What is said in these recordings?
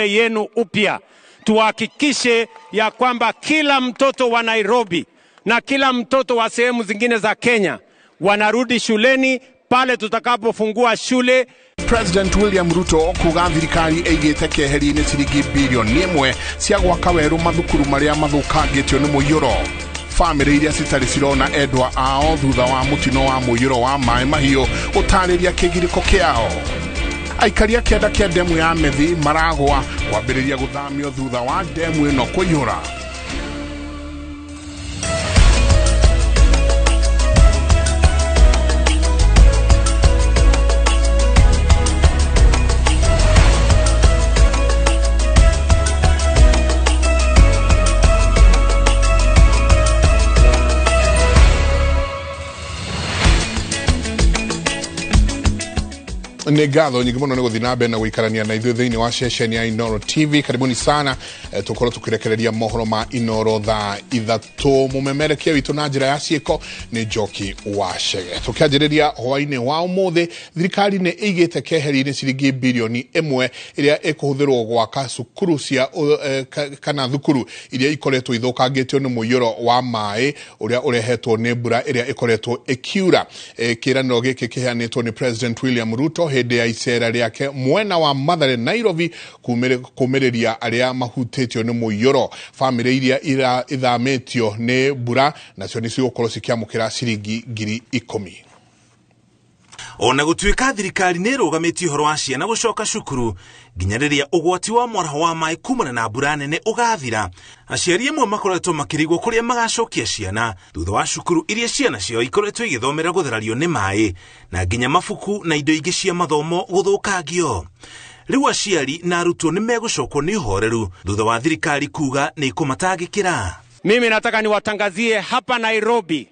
yenu upya. Tuhakikishe ya kwamba kila mtoto wa Nairobi na kila mtoto wa sehemu zingine za Kenya wanarudi shuleni pale tutakapofungua shule. President William Ruto kuga thirikari eigete keheri-ini ciringi bilioni 1 cia gwaka weru mathukuru maria mathukangitio ni muiyuro. Family iria citari cirona endwa ao thutha wa mutino wa muiyuro wa mai mahiu utariria kigiriko kiao. Aikaria kenda kia demu ya Methi maragwa kwambiriria guthamio thutha wa demu ino kuiyura. Negatho nyingi muno nego thinabe na guikarania na ithuĩ thĩinĩ wa session ya Inoro TV. Karibuni sana tukorwo tukirekereria mohoro ma Inoro thaa 3. Mumemerekia witũ na njĩra ya ciĩko nĩ Njoki Wachege. Tukianjĩrĩria hwainĩ wa ũmũthĩ, thirikari nĩ ĩigĩte keheri-inĩ ciringi bilioni 1 ĩrĩa ĩkũhũthĩrwo gwaka cukuru cia kana thukuru iria ikoretwo ithũkangĩtio nĩ mũiyũro wa maĩ ũrĩa ũrehetwo nĩ mbura ĩrĩa ĩkoretwo ĩkiura. Kĩĩranĩro gĩkĩ kĩheanĩtwo nĩ President William Ruto hĩndĩ ya icera rĩake mwena wa Mathare Nairobi kũmĩrĩria arĩa mahutĩtio nĩ mũiyũro. Family iria ithamĩtio nĩ mbura nacio nĩ cigũkorwo cikĩamũkĩra ciringi 10,000. Ona gũtuĩka thirikari nĩ ĩrũgamĩtie ũhoro wa ciana gũcoka cukuru nginya rĩrĩa ũgwati wa mwaraho wa maĩ kumana na mbura nene ũgathira, aciari amwe makoretwo makĩrigwo kũrĩa magacokia ciana thutha wa cukuru iria ciana ciao ikoretwo igĩthomera gũtherario nĩ maĩ na nginya mabuku na indo ingĩ cia mathomo gũthũkangio. Rĩu aciari na arutwo nĩ megũcokwo nĩ ũhoreru thutha wa thirikari kuga nĩ ĩkũmatangĩkĩra. Mimi nataka niwatangazie hapa Nairobi,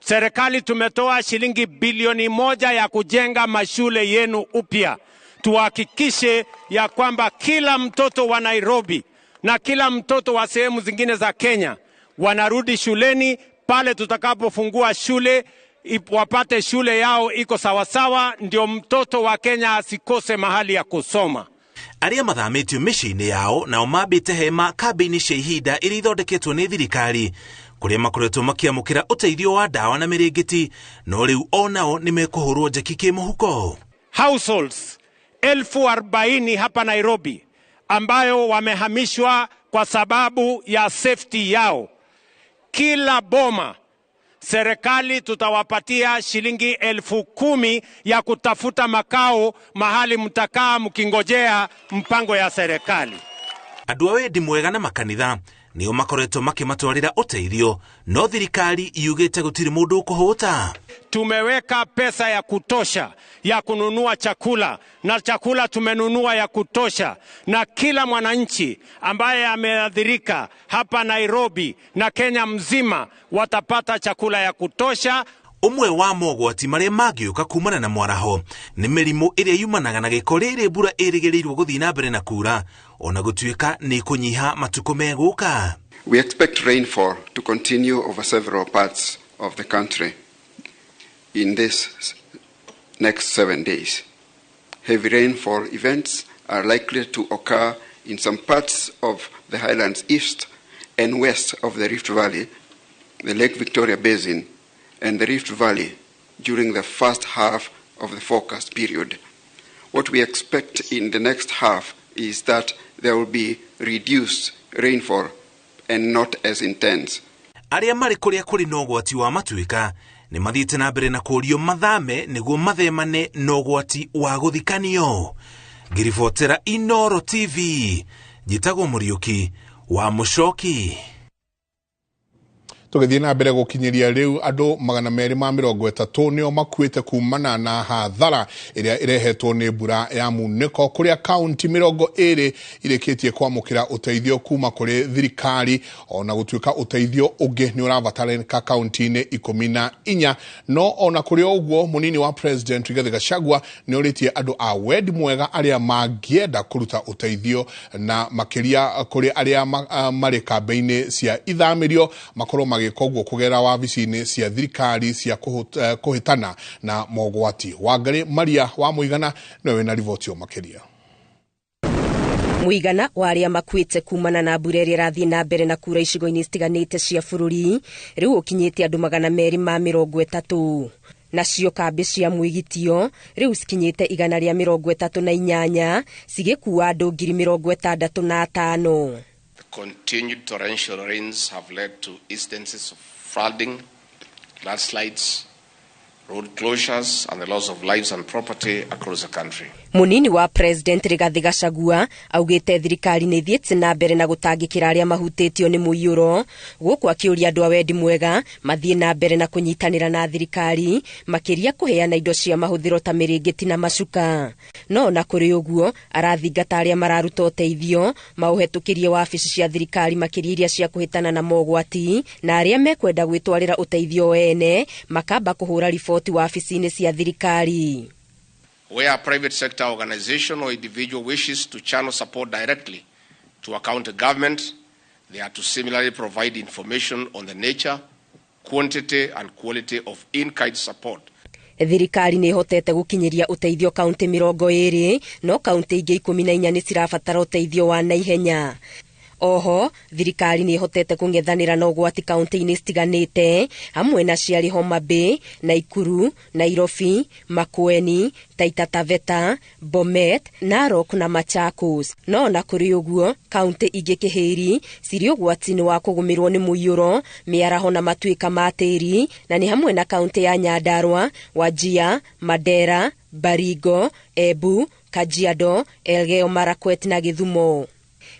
serikali tumetoa shilingi bilioni 1 ya kujenga mashule yenu upya. Tuhakikishe ya kwamba kila mtoto wa Nairobi na kila mtoto wa sehemu zingine za Kenya wanarudi shuleni pale tutakapofungua shule, wapate shule yao iko sawasawa, ndio mtoto wa Kenya asikose mahali ya kusoma. Arĩa mathamĩtio mĩciĩ-inĩ yao nao mambĩte hema kambĩ-inĩ cia ihinda iria ithondeketwo nĩ thirikari kũrĩa makoretwo makĩamũkĩra ũteithio wa ndawa na mĩrĩngĩti, no rĩu onao nĩ mekũhũrwo njeki kĩmũhuko. Households 40,000 hapa Nairobi ambayo wamehamishwa kwa sababu ya safety yao. Kila boma serikali tutawapatia shilingi 10,000 ya kutafuta makao mahali mtakaa mkingojea mpango ya serikali. Andũ a wendi mwega na makanitha nĩo makoretwo makĩmatwarĩra ũteithio, no thirikari yugĩte gũtirĩ mũndũ ũkũhũta. Tumeweka pesa ya kutosha ya kununua chakula, na chakula tumenunua ya kutosha, na kila mwananchi ambaye ameathirika hapa Nairobi na Kenya mzima watapata chakula ya kutosha. Umwe wa mogwati marĩa mangĩũka kumana na mwaraho nĩ mĩrimũ ĩrĩa yumanaga na gĩko rĩrĩ mbura ĩrĩgĩrĩirwo gũthiĩ na mbere na kura, ona gũtuĩka nĩ kũnyiha matukũ megũka. We expect rainfall to continue over several parts of the country in this next 7 days. Heavy rainfall events are likely to occur in some parts of the highlands east and west of the Rift Valley, the Lake Victoria Basin, and the Rift Valley during the first half of the forecast period. What we expect in the next half is that there will be reduced rainfall and not as intense. Arĩa marĩ kũrĩa kũrĩ na ũgwati wa matuĩka nĩ mathiĩte na mbere na kũũrio mathame nĩguo mathemane na ũgwati wa gũthikanio. Ngĩribotera Inoro TV, njĩtagwo Mũriũki wa Mũcoki. Tũgĩthiĩ na mbere gũkinyĩria rĩu andũ 230 nĩo makuĩte kumana na hathara ĩrĩa ĩrehetwo nĩ mbura ya munĩko kũrĩa kaunti 20 irĩkĩtie kwamũkĩra ũteithio kuma kũrĩ thirikari, ona gũtuĩka ũteithio ũngĩ nĩ ũrabatarĩka kaunti-inĩ 14. No ona kũrĩ ũguo mũnini wa President Rigathi Gachagua nĩ ũrĩtie andũ a wendi mwega arĩa mangĩenda kũruta ũteithio na makĩria kũrĩ arĩa marĩ kambĩ-inĩ cia ithamĩrio makorwo magĩkogwo kũgera wabici-inĩ cia thirikari cia kũhĩtana na mogwati. Wangari Maria wa Mũigana nĩwe na riboti makĩria. Muigana wa aria makuite kumana na mbura iria irathii na mbere na kura icigo-ini itiganite cia bururi riu ukinyite andu 230. Nacio kambi cia mwigitio riu cikinyite 138 cigikuua andu 65,000. Continued torrential rains have led to instances of flooding, landslides, road closures and the loss of lives and property across the country. Munini wa President Rigathi Gachagua augite thirikari ni thiete na mbere na gutangikira aria mahutitio ni muiyuro guku akiuria andu a wendi mwega mathie na mbere na kunyitanira na thirikari makiria kuheana indo cia mahuthiro ta miringiti na macuka. No na kuri uguo arathingata aria mararuta uteithio mauhetukirie wabici cia thirikari makiria iria cia kuhitana na mogwati na aria mekwenda gwitwarira uteithio ene makamba kuhura riboti wabici-ini cia thirikari. Where a private sector organization or individual wishes to channel support directly to a county government, they are to similarly provide information on the nature, quantity and quality of in-kind support. Thirikari ni hotete gukinyiria uteithio kaunti 20 no kaunti ingi 14 ni cirabatara uteithio wa naihenya. Oho, thirikari ni hotete kungethanira na ugwati kaunti-ini citiganite hamwe na ciari Homa Bay, Nakuru, Nairobi, Makueni, Taita Taveta, Bomet, Narok na Machakos. No na kuri uguo kaunti ingi kihiri ciri ugwati-ini wa kugumirwo ni muiyuro, miaraho na matuika ma tiri na ni hamwe na kaunti ya Nyandarua, Wajir, Mandera, Baringo, Embu, Kajiado, Elgeyo Marakwet na Githumo.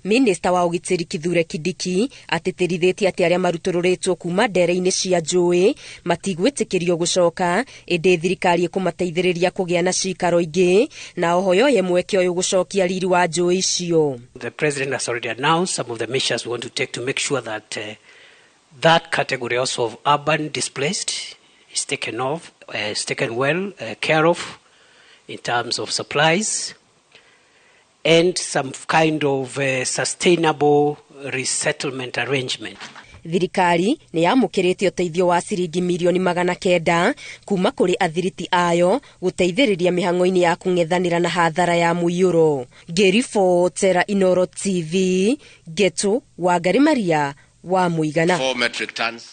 Minister wa ugitiri Kithure Kindiki atetirithitie ati aria marutururitwo kuma ndere-ini cia njui matigwitikirio gucoka indi thirikari ikumateithiriria kugia na cikaro ingi na oho yoye mweke uyu gucokia riri wa njui icio. The president has already announced some of the measures we want to take to make sure that that category also of urban displaced is taken well care of in terms of supplies and some kind of sustainable resettlement arrangement. Thirikari ni yamukirite uteithio wa ciringi milioni 900 kuma kuri athiriti ayo guteithiriria mihango-ini ya kungethanira na hathara ya muiyuro. Gerifotera Inoro TV Getu wa Garimaria wa Muigana. 4 metric tons.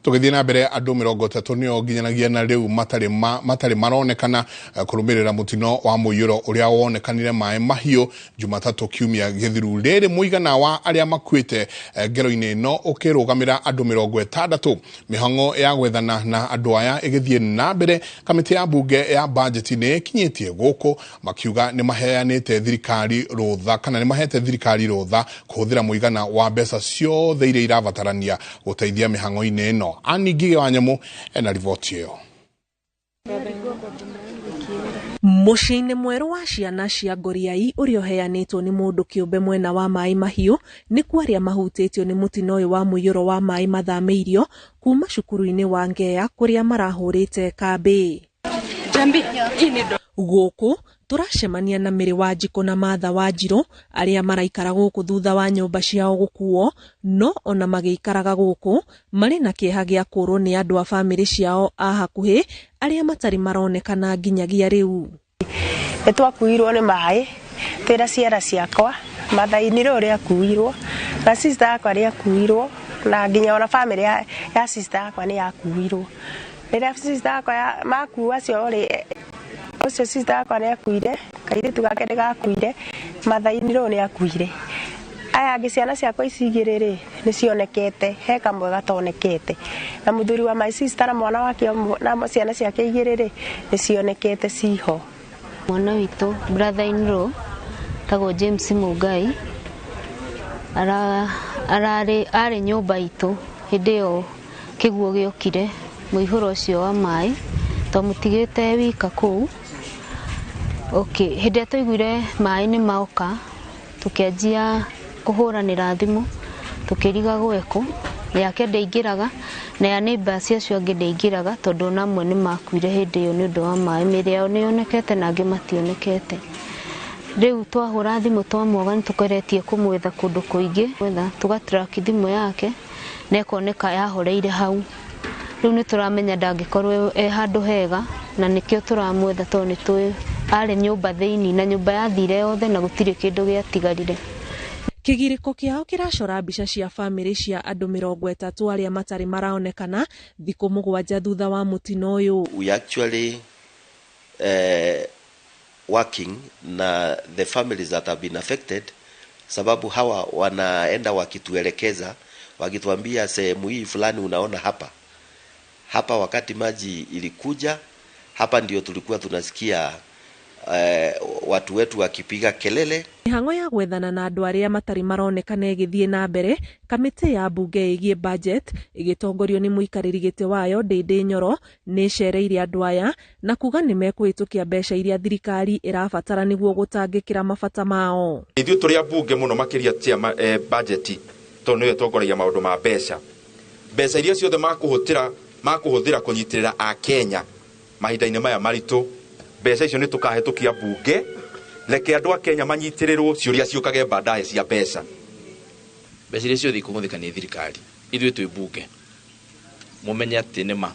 Tugithie na mbere andu 30 nio nginyanagia na riu matari maronekana kurumirira mutino wa muiyuro uria wonekanire mai mahiu Jumatatu kiumia githiru riri. Muigana wa aria makuite ngero-ini no ukirugamira andu 60. Mihango ya gwethana na andu aya igithie na mbere. Kamiti ya bunge ya budget ni kinyitie guku makiuga ni maheanite thirikari rutha kana ni mahete thirikari rutha kuhuthira muigana wa mbeca ciothe iria irabatarania guteithia mihango-ini no. Ani Ngige wa Nyamu ena riboti iyo. Muciĩ-inĩ mweru wa ciana cia Ngoriai uria uheanitwo ni mundu kiumbe mwena wa mai mahiu ni kwaria mahutitio ni mutino uyu wa muiyuro wa mai mathamiirio kuma cukuru-ini wa Ngea kuria marahurite kambi. Guku turacemania na Miri wa Njiko na Martha Wanjiru aria maraikara guku thutha wa nyumba ciao gukuo no ona magiikaraga guku mari na kieha gia kurwo ni andu a family ciao a hakuhi aria matari maronekana nginyagia riu. Twakuirwo ni mai twira ciara ciakwa mathaini ria kuirwo na sister yakwa ria kuirwo na nginya ona family ya sister yakwa ni yakuirwo. Rĩrĩa sister yakwa makua cio ri ucio sister yakwa ni akuire kairitu gake ndigakuire mathaini ro ni akuire. Aya angi ciana ciakwa ici igiriri ni cionekete he kamwe gatonekete na muthuri wa my sister na mwana wake na ciana ciake igiriri ni cionekete ciho. Mwana witu brother in law tago James Mugai ari nyumba itu hindi yo kiguo giokire muihuro cio wa mai twamutigite wika kuu. Okay, hindi tuiguire mai ni mauka tukianjia kuhuranira thimu tukiriga gweko yake ndeingiraga na ya neighbor cio angi ndeingiraga tondu namwe ni makuire hindi yo ni undu wa mai miri yao ni yonekete na angi mationekete. Riu twahura thimu twamwoga ni tukeretie kumwetha kundu kuingi wetha tugatrack thimu yake na ikoneka yahoreire hau. Riu ni turamenya ndangikorwo handu hega na nikio turamwetha to ni twi arĩ nyũmba thĩinĩ na nyũmba yathire yothe na gũtirĩ kĩndũ gĩatigarire. Kĩgirĩko kĩao kĩracora mbica cia bamĩrĩ cia andũ 30 arĩa matarĩ maraonekana thikũ 7 thutha wa mũtino ũyũ. We actually working na the families that have been affected, sababu hawa wanaenda wakituelekeza wakituambia sehemu hii fulani unaona hapa wakati maji ilikuja hapa ndio tulikuwa tunasikia watu wetu wakipiga kelele. Mihango ya gwethana na andũ arĩa matarĩ maronekana ĩgĩthiĩ na mbere, kamĩtĩ ya mbunge ĩgiĩ budget ĩgĩtongorio nĩ mũikarĩri gĩtĩ wayo Ndĩndĩ Nyoro nĩcereire andũ aya na kuga nĩmekũhĩtũkia mbeca iria thirikari ĩrabatara nĩguo gũtangĩkĩra mabata mao. Ithuĩ tũrĩ ambunge mũno makĩria cia budget tondũ nĩwe tongoragia maũndũ ma mbeca iria ciothe makũhũthĩra kũnyitĩrĩra a Kenya mahinda-inĩ maya maritũ. Mbeca icio nĩ tũkahĩtũkia mbunge, reke andũ a Kenya manyitĩrĩrwo ciũria ciũkage baadaye cia mbeca. Mbeca iria ciothe ikũhũthĩka nĩ thirikari, ithuĩ twĩ mbunge mũmenye atĩ nĩma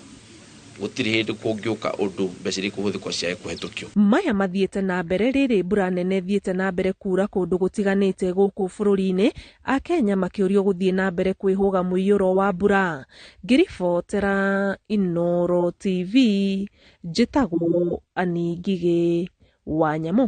gũtirĩ hĩndĩ kũngĩũka ũndũ mbeca iria ikũhũthĩkwo ciae kũhĩtũkio. Maya mathiĩte na mbere rĩrĩ mbura nene thiĩte na mbere kura kũndũ gũtiganĩte gũkũ bũrũri-inĩ, a Kenya makĩũrio gũthiĩ na mbere kwĩhũga mũiyũro wa mbura. Ngĩribotera Inooro TV, njĩtagwo Ani Ngigĩ wa Nyamũ.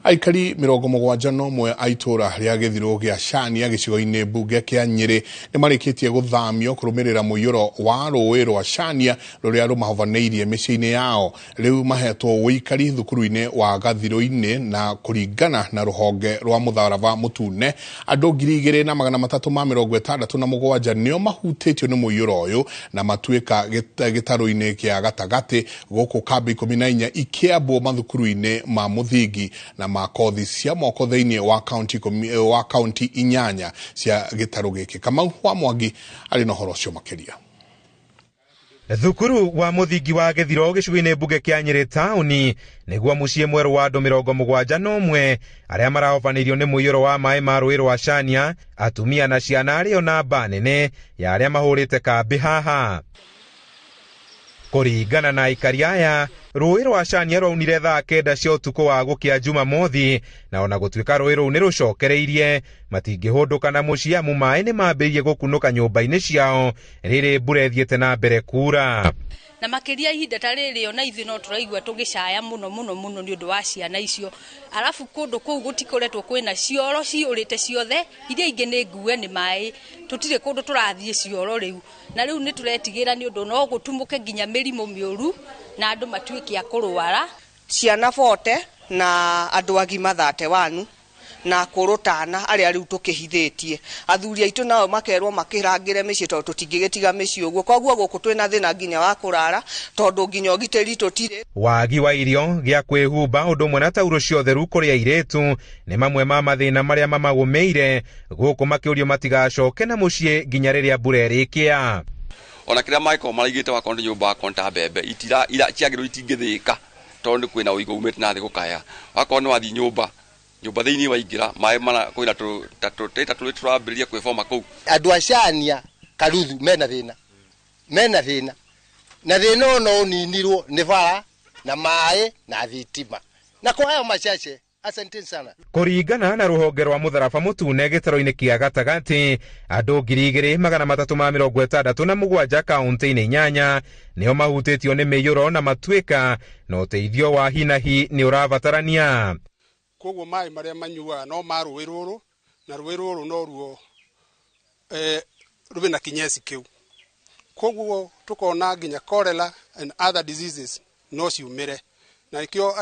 Aikari 71 a itũra rĩa Gĩthirũ gĩa Chania gĩcigo-inĩ mbunge kĩa Nyĩrĩ nĩmarĩkĩtie gũthamio kũrũmĩrĩra mũiyũro wa rũĩ rwa Chania rũrĩa rũmahobanĩirie mĩciĩ-inĩ yao. Rĩu mahetwo ũikari thukuru-inĩ wa Gathirũ-inĩ na kũringana na rũhonge rwa mũtharaba mũtune andũ 2,367 nĩo mahutĩtio nĩ mũiyũro ũyũ na matuĩka gĩtarũ-inĩ kĩa gatagatĩ gũkũ kambĩ 14 ikĩambwo mathukuru-inĩ ma mũthingi na makothi cia moko thĩinĩ wa kaunti 8 cia gĩtarũ gĩkĩ. Kamau wa Mwangi arĩ na ũhoro ũcio makĩria. Thukuru wa mũthingi wa Gĩthirũ gĩcigo-inĩ mbunge kĩa Nyĩrĩ taũni nĩguo mũciĩ mwerũ wa andũ 71 arĩa marahobanĩirio nĩ mũiyũro wa maĩ ma rũĩ rwa Chania, atumia na ciana arĩ o namba nene ya arĩa mahũrĩte kambĩ haha. Kũringana na aikari aya, rũĩ rwa Chania rwaunire thaa 9 cia ũtukũ wa gũkĩa Jumamothi, na ona gũtuĩka rũĩ rũu nĩ rũcokereirie matingĩhũndũka na mũciĩ amu maĩ nĩ mambĩrĩirie gũkunũka nyũmba-inĩ ciao rĩrĩ mbura ĩthiĩte na mbere kura. Na makĩria ihinda ta rĩrĩ ona ithuĩ no tũraigua tũgĩcaya mũno nĩ ũndũ wa ciana icio. Alafu kũndũ kũu gũtikoretwo kwĩna cioro ciũrĩte ciothe, iria ingĩ nĩ ngue nĩ maĩ, tũtirĩ kũndũ tũrathiĩ cioro rĩu. Na rĩu nĩ tũretigĩra nĩ ũndũ no gũtumũke nginya mĩrimũ mĩũru na andũ matuĩke a kũrwara. Ciana 40 na andũ agima 31 na kũrũtana arĩa rĩu tũkĩhithĩtie. Athuri aitũ nao makerwo makĩrangĩre mĩciĩ tondũ tũtingĩgĩtiga mĩciĩ ũguo. Koguo gũkũ twĩna thĩna nginya wa kũrara tondũ nginya ũgitĩri tũtirĩ. Wagi wa irio, gĩa kwĩhumba ũndũ ũmwe na tauro cia ũtheru kũrĩ airĩtu nĩ mamwe ma mathĩna marĩa mamagũmĩire, gũkũ makĩũrio matigacoke na mũciĩ nginya rĩrĩa mbura ĩrĩkĩa. Ona kĩrĩa maĩkorwo maraigĩte wakorwo nĩ nyũmba wakorwo ta mbembe ciagĩrwo itingĩthĩka tondũ kwĩna ũigũ umĩte na thĩ gũkaya. Wakorwo nĩ wathiĩ nyũmba thĩinĩ waingĩra maĩ mana kwĩna tũrĩ tũrambĩrĩria kwĩboma kũu. Andũ a Chania Karuthu mena thĩna na thĩna no ũninirwo nĩ bara na maĩ na thitima na kwa hayo machache. Asante sana. Kũringana na rũhonge rwa mũtharaba mũtune gĩtarũ-inĩ kĩa gatagatĩ, andũ 2,367 kaunti-inĩ 8 nĩo mahutĩtio nĩ mĩiyũro na matuĩka na ũteithio wa hi na hi nĩ ũrabatarania. Koguo maĩ marĩa manyuaga no ma rũĩ rũrũ na rũĩ rũrũ no ruo rũbĩ na kinyesi kĩu. Koguo tũkona nginya cholera and other diseases no ciumĩre na ikĩo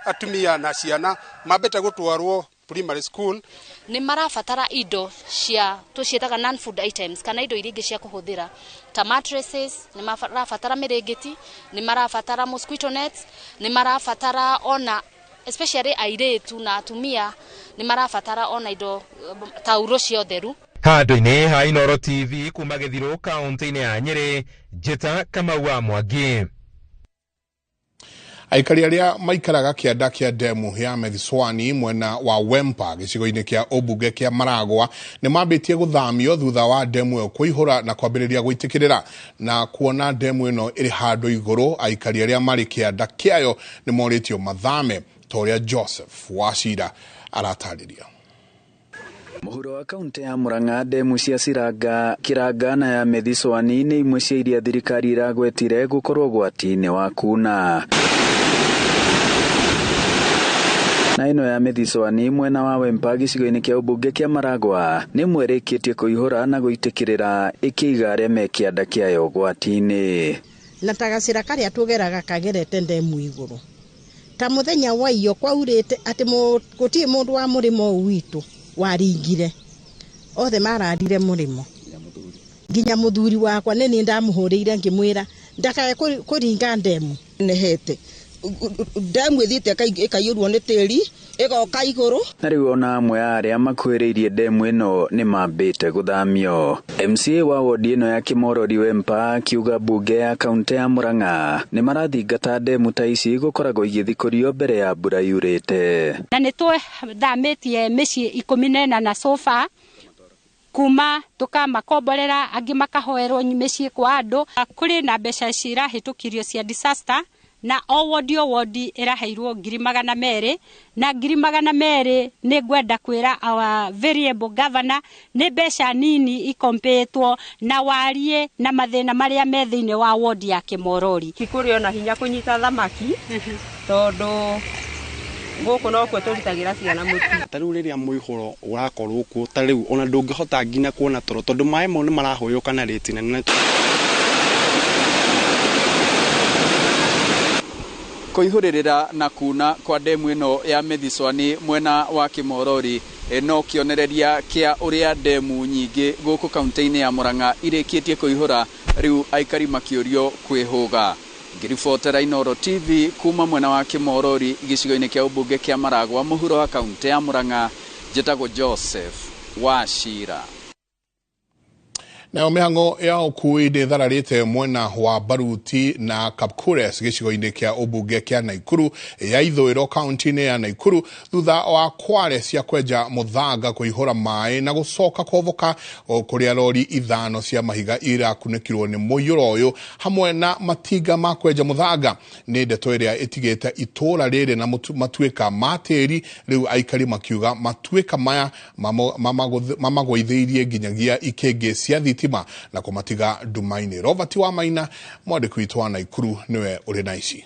atumia na ciana mabete gũtwarwo primary school. Nĩ marabatara indo cia tũciĩtaga non food items kana indo iria ingĩ cia kũhũthĩra ta mattresses, nĩ marabatara mĩrĩngĩti, nĩ marabatara mosquito nets, nĩ marabatara ona especially airĩtu na atumia nĩ marabatara ona indo tauro cia ũtheru. Handũ-inĩ ha Inooro TV kuma Gĩthirũ kaunti-inĩ ya Nyĩrĩ, njĩta Kamau wa Mwangi. Aikari aria maikaraga kianda kia demu ya Methuswani mwena wa Wempa gicigo-ini kia Obuge kia Maragwa ni mambitie guthamio thutha wa demu yo kuihura na kwambiriria gwitikirira na kuona demu ino iri handu iguru. Aikari aria mari kianda kiayo ni moritio mathame toria Joseph Washira aratariria. Muhuro wa kaunti ya Murang'a demu cia Siranga, Kiranga na ya Methuswani ni imwe cia iria thirikari iragwetire gukorwo gwati-ini wa kuna. Na ino ya Methuswani mwena wa Wempa gicigo-ini kia Obuge kia Maragwa ni mwerikitie kuihura na guitikirira ikiiga aria me kianda kiayo gwati-ini. Na tagacira karia tugeraga kagerete demu iguru. Ta muthenya wa iyo kwaurite ati gutie mundu wa murimo witu waringire othe mararire murimo nginya muthuri wakwa nini ndamuhuriire ngimwira ndakae kuringa demu nehete demu ithite ikayurwo ni tiri igoka iguru. Na riu ona amwe aria makwiriirie demu ino ni mambite guthamio. MCA wa wodi ino ya Kimorori Wempa kiuga bunge ya kaunti ya Murang'a ni marathingata demu ta ici gukoragwo igithikurio mbere ya mbura yurite. Na ni twathametie micii 14 na sofa kuma tukamakomborera angi makahoerwo micii kwa andu kuri na mbeca cirahitukirio cia disaster na o wodi iraheirwo 200,000 na 200,000 ni gwenda kwira our variable governor ni mbeca nini ikompetwo na warie na mathina maria me thiine wa wodi ya Kimorori. Kikuri ona hinya kunyita thamaki tondu guku no kwe turitagira ciana mutu. Tariu riria muihuro urakorwo ku tariu ona ndungihota nginya kuona toro tondu mai mo ni marahoyoka na rate nene. Kuihuririra na kuna kwa demu ino ya Methuswani mwena wa Kimorori no kionereria kia uria demu nyingi guku kaunti-ini ya Murang'a irikitie kuihura riu aikari makiorio kwihuga. Ngiribotera Inooro TV kuma mwena wa Kimorori gicigo-ini kia Obuge kia Maragwa muhuro wa kaunti ya Murang'a njetago Joseph Washira. Na mihango ya ukui de thararite mwena wa Baruti na Kapkures gicigo-ini kia Obuge kia Naikuru ya ithwiro kaunti-ini ya Naikuru thutha wa kware cia kwenja muthanga kuihura mai na gucoka kovoka kuria lori ithano cia mahiga irakunekirwo ni muiyuro uyu hamwe na matinga ma kwenja muthanga ni ndeto iria itigite itura riri na matuika materi riu aikari makiuga matuika maya mamagweitheirie nginyagia ikenge cia thitima na kumatiga ndumaini. Robert wa Maina mwandiki witu wa Naikuru niwe uri na ici.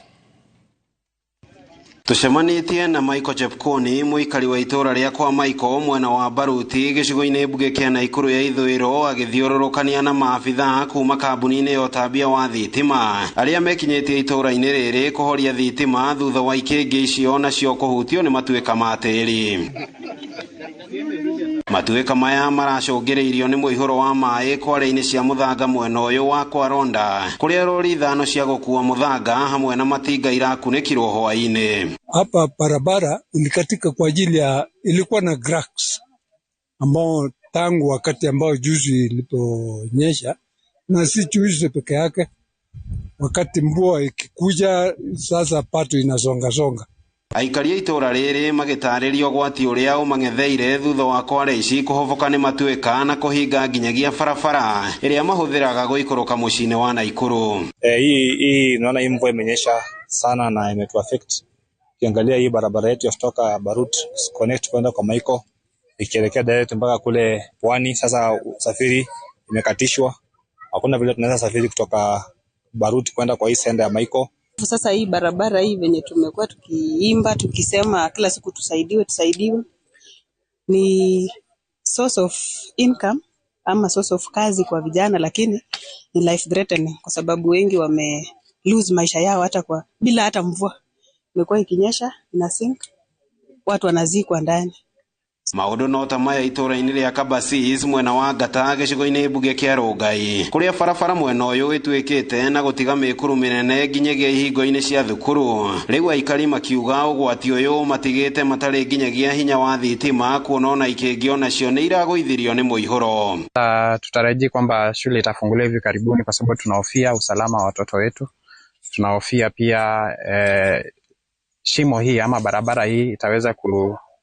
Tucemanitie na Michael Chepkoni muikari wa itura ria kwa Michael mwena wa Baruti gicigo-ini Buge kia Naikuru ya ithwiro agithiororokania na maabitha kuma kambuni-ini ya utabia wa thitima aria mekinyetie itura-ini riri kuhoria thitima thutha wa ikenge icio nacio kuhutio ni matuika ma tiri. Matuika maya maracungiriirio ni muihuro wa mai kware-ini cia muthanga mwena uyu wa Kwaronda kuria lori ithano cia gukua muthanga hamwe na matinga irakunekirwo hwaini. Hapa barabara ilikatika kwa ajili ya ilikuwa na cracks ambao tangu wakati ambao juzi iliponyesha, na si juzi peke yake, wakati mvua ikikuja sasa pato inasonga. Aikari itura riri magitaririo gwati uria umangetheire thutha wa kware ici kuhovoka ni matuika na kuhinga nginyagia barabara iria mahuthiraga guikoroka mucini wa Naikuru. Hii naona hii mvua imenyesha sana na imetu affect. Ukiangalia hii barabara yetu ya kutoka Barut connect kwenda kwa Maiko ikielekea direct mpaka kule Pwani, sasa usafiri imekatishwa. Hakuna vile tunaweza safiri kutoka Barut kwenda kwa hii senda ya Maiko. Sasa hii barabara hii venye tumekuwa tukiimba tukisema kila siku tusaidiwe ni source of income ama source of kazi kwa vijana, lakini ni life threatening kwa sababu wengi wame lose maisha yao hata kwa bila hata mvua imekuwa ikinyesha na sink watu wanazikwa ndani. Maundu no ta maya itura-ini ria Kabasis mwena wa Ngata gicigo-ini Buge kia Rongai kuria barabara mwena uyu itwikite na gutiga mikuru minene nginyagia ihingo-ini cia thukuru. Riu aikari makiuga ugwati uyu matigite matari nginyagia hinya wa thitima kuona ona ikengio nacio ni iraguithirio ni muihuro. Tutarajia kwamba shule itafunguliwa hivi karibuni kwa sababu tunahofia usalama wa watoto wetu. tunahofia pia shimo hii ama barabara hii itaweza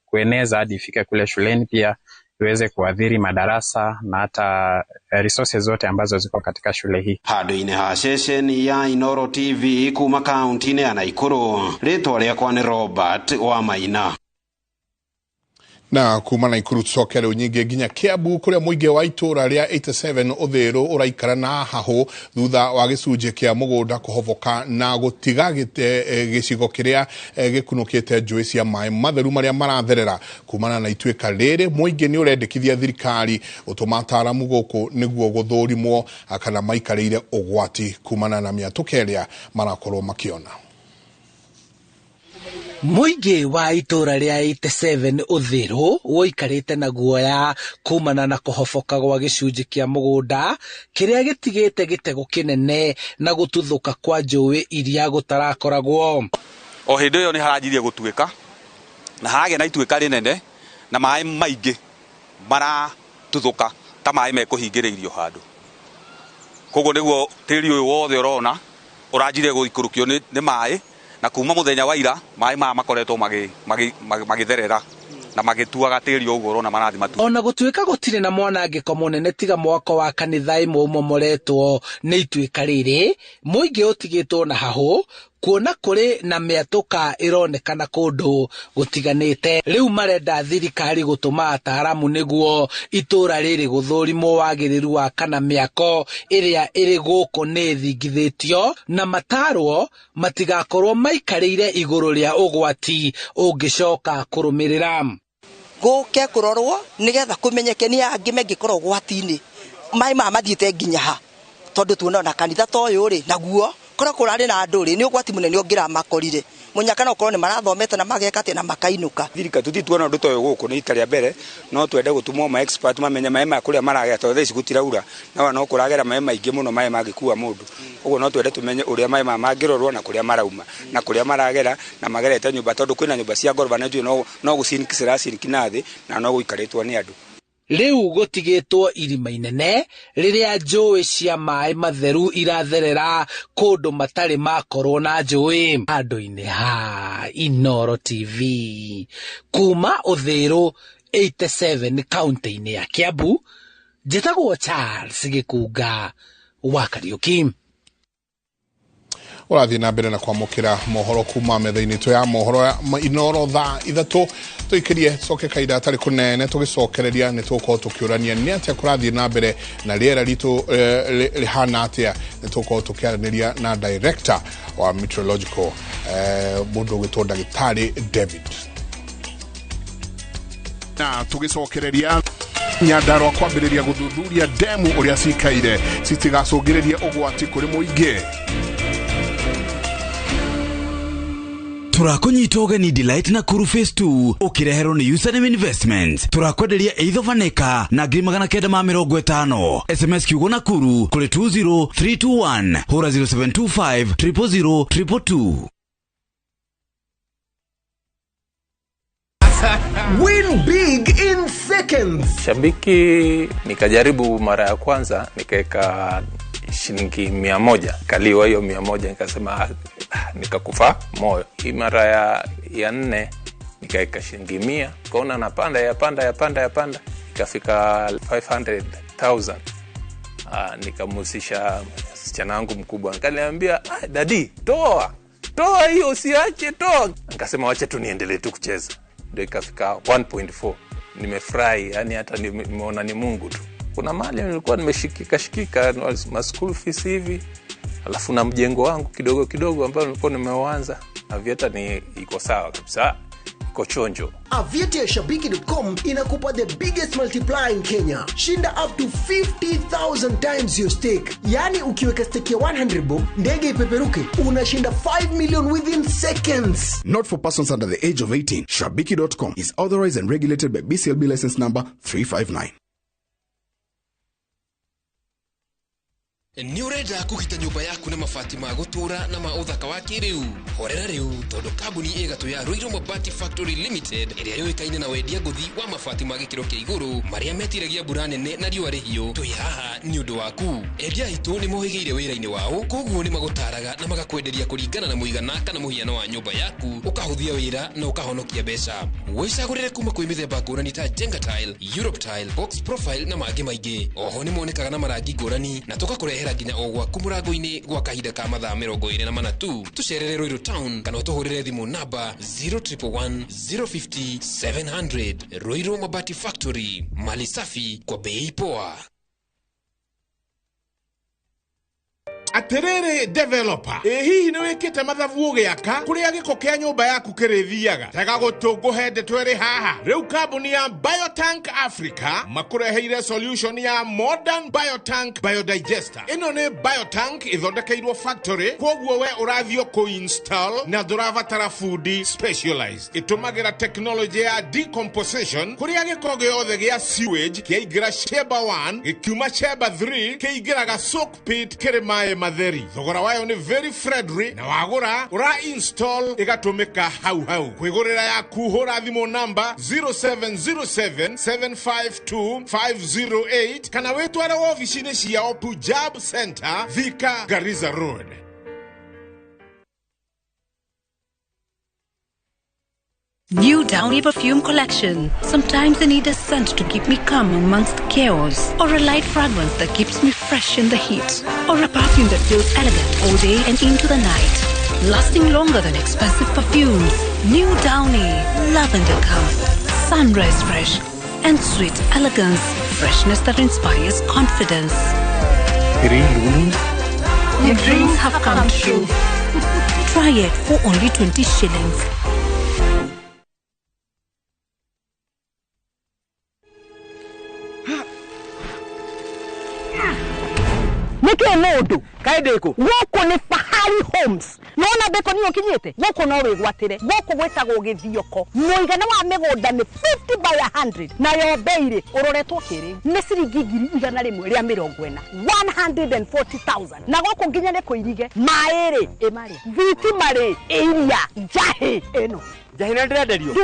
kueneza hadi ifike kule shuleni, pia iweze kuadhiri madarasa na hata resources zote ambazo ziko katika shule hii. Handu-inĩ ha ceceni ya Inoro TV kuma kaunti-inĩ ya Naikuru, rĩtwa rĩakwa nĩ Robert Wamaina. Na kuma Naikuru tucokere unyingi nginya Kiambu kuria muingi wa itura ria 87 Uthiru uraikara na haho thutha wa gicunje kia mugunda kuhovoka na gutiga gicigo kiria gikunukite njui cia mai matheru maria maratherera kumana na ituika riri. Muingi ni urendekithia thirikari utuma ataramu guku niguo guthurimwo kana maikarire ugwati kumana na miatuka iria marakorwo makiona. Muingi wa itura ria 87 Uthiru woikarite na guoya kumana na kuhofoka gwa gicunji kia mugunda kiria gitigite gitego kinene na gututhuka kwa njui iria gutarakoragwo. O hindi yo ni haranjirie gutuika na hage na ituika rinene na mai maingi mara tuthuka ta mai mekuhingiririo handu. Koguo niguo tiri uyu wothe urona uranjirie guikurukio ni mai na kuma muthenya wa ira mai makoretwo magitherera na magituaga tiri uguo urona marathi matu. Ona gutuika gutire na mwanangiko munene tiga mwako wa kanitha imwe umomoretwo ni ituika riri, muingi utigitwo na haho kuona kuri na miatuka ironekana kundu gutiganite. Riu marenda thirikari gutuma ataramu niguo itura riri guthurimwo wagiriru wa kana miako iria iri guku ni thingithitio na matarwo matigakorwo maikarire iguru ria ugwati ungicoka kurumirira. Guke kurorwo nigetha kumenyeke ni angi mengikorwo gwati-ini mai mathiite nginya ha tondu tuona na kanitha toyo ri naguo kora kurari na nduri ni ugwati munene ongira makorire munyakana ukorwo ni marathomete na mageka na makainuka. Thirika tutituona undu toyo guku ni itaria mbere no twende gutumwo ma expert mamenye mai ma kuria maragera to thaici gutiraura na no kuragera mai maingi muno mai magikuwa mundu uguo no twende tumenye uria mai mangirorwo na kuria marauma na kuria maragera na magerete nyumba tondu kwina nyumba cia ngoroba na njui no gucinikira kinathi na no guikaritwo ni andu. Riu gutigitwo irima inene riria njui cia mai matheru iratherera kundu matari makorwo na njui. Handu-ini ha Inoro TV kuma Uthiru 87 kaunti-ini ya Kiambu, njitagwo Charles Gikunga wa Kariuki. Urathi na mbere na kwamukira mohoro kuma metha-ini tu ya mohoro Inoro thaa ithatu tuikirie coke kaida atari kunene tugicokereria ni tuko tukiurania ni atia kurathi na mbere na riera ritu rihana atia ni tuko tukiaraniria na director wa meteorological mundu gitwa Ndagitari David. Na tugicokereria Nyandarua kwambiriria guthuthuria demu uria cikaire citigacungiririe ugwati kuri muingi. Turakunyita ugeni Delight na Kuru Phase 2 ukirehero ni Username Investments. Turakwenderia either vaneka na ngiri 950. SMS kiugo na Kuru kuri 20321 hura 0725 000 222. Win big in seconds. Shabiki nikajaribu mara ya kwanza nikaeka shilingi 100, kaliwa hiyo 100, nikasema nikakufa moyo. Hii mara ya 4 nikaeka shilingi 100, kaona napanda yapanda ikafika 500,000. Nikamusisha msichana wangu mkubwa, akaniambia daddy toa hiyo usiache toa. Nikasema wacha tu niendelee tu kucheza. Ndio ikafika 1.4. Nimefurahi, yani hata nimeona ni Mungu tu. Kuna mali nilikuwa nimeshikika ma school fees hivi, alafu na mjengo wangu kidogo ambao nilikuwa nimeuanza, Aviator ni iko sawa kabisa, iko chonjo. Aviator ya Shabiki.com inakupa the biggest multiplier in Kenya. Shinda up to 50,000 times your stake. Yani ukiweka stake ya 100 bob, ndege ipeperuke, unashinda 5 million within seconds. Not for persons under the age of 18. Shabiki.com is authorized and regulated by BCLB license number 359. Ni urenda kugita nyumba yaku na mabati ma gutura na ma uthaka wa kiriu. Horera riu tondu kambuni igatu ya Ruiru Mabati Factory Limited iria yoikaine na wendia nguthi wa mabati ma gikiro kia iguru maria metiragia mbura nene na riua rihio. Twi haha ni undu waku. Endia hitu ni mohigeire wira-ini wao, koguo ni magutaraga na magakwenderia kuringana na muigana kana muhiano wa nyumba yaku, ukahuthia wira na ukahonokia mbeca. Wicagurire kuma kwi mithemba ngurani ta Jenga Tile, Europe Tile, Box Profile na mangi maingi. Oho ni monekaga na marangi ngurani na tugakurehera nginya ogwa kumurango-ini gwa kahinda ka mathaa 24 tu. Tucerere Ruiru Town kana utuhurire thimu namba 0111 050 700. Ruiru Mabati Factory, mali safi kwa bei poa. Aterere developer hihi ni wikite mathabu ugiaka kuria giko kia nyumba yaku kirithiaga tega gutunguhe ndetwere haha riu kambuni ya Biotank Africa makureheire solution ya modern Biotank biodigester. Ino ni Biotank ithondekeirwo factory, koguo we urathio ku install na ndurabatara food specialized. Itumagira technology ya decomposition kuria giko giothe gia sewage kiaigira chamber 1 gikiuma chamber 3 kiaigiraga soak pit kirimae matheri. Thogora wayo ni very friendly na wagura ura install igatumika hau. Kwigurira yaku hura thimu namba 0707752508 kana wetwara ofisini cia Pujab Center, Thika, Garissa Road. New Downy perfume collection. Sometimes I need a scent to keep me calm amongst the chaos, or a light fragrance that keeps me fresh in the heat, or a perfume that feels elegant all day and into the night, lasting longer than expensive perfumes. New Downy, lavender calm, sunrise fresh, and sweet elegance, freshness that inspires confidence. Your dreams have come true. Try it for only 20 shillings. Nike mundu kaideko goko ni Fahari Homes. Nona beko niyo kinyete goko no wigwatire goko gwetagwo githioko. Muigana wa migunda ni 50 by 100 na yo beire uroretwo kiri ni ciringi 140 140,000 na goko nginya ne kuirige maere emari viti mare iria jahe eno jahina ndirenderio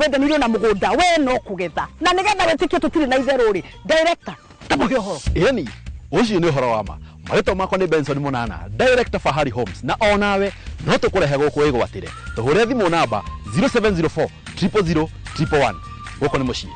wendanirwo na mugunda we no kugetha na nigetha wetikio tutire na itheruri director tamuhe horo yani ucio ni horo wama marito makwa ni Benson Munana, Director Fahari Homes, na onawe no tukurehe guku igwatire tuhure thimu namba 0704 000 111 guko ni mucie.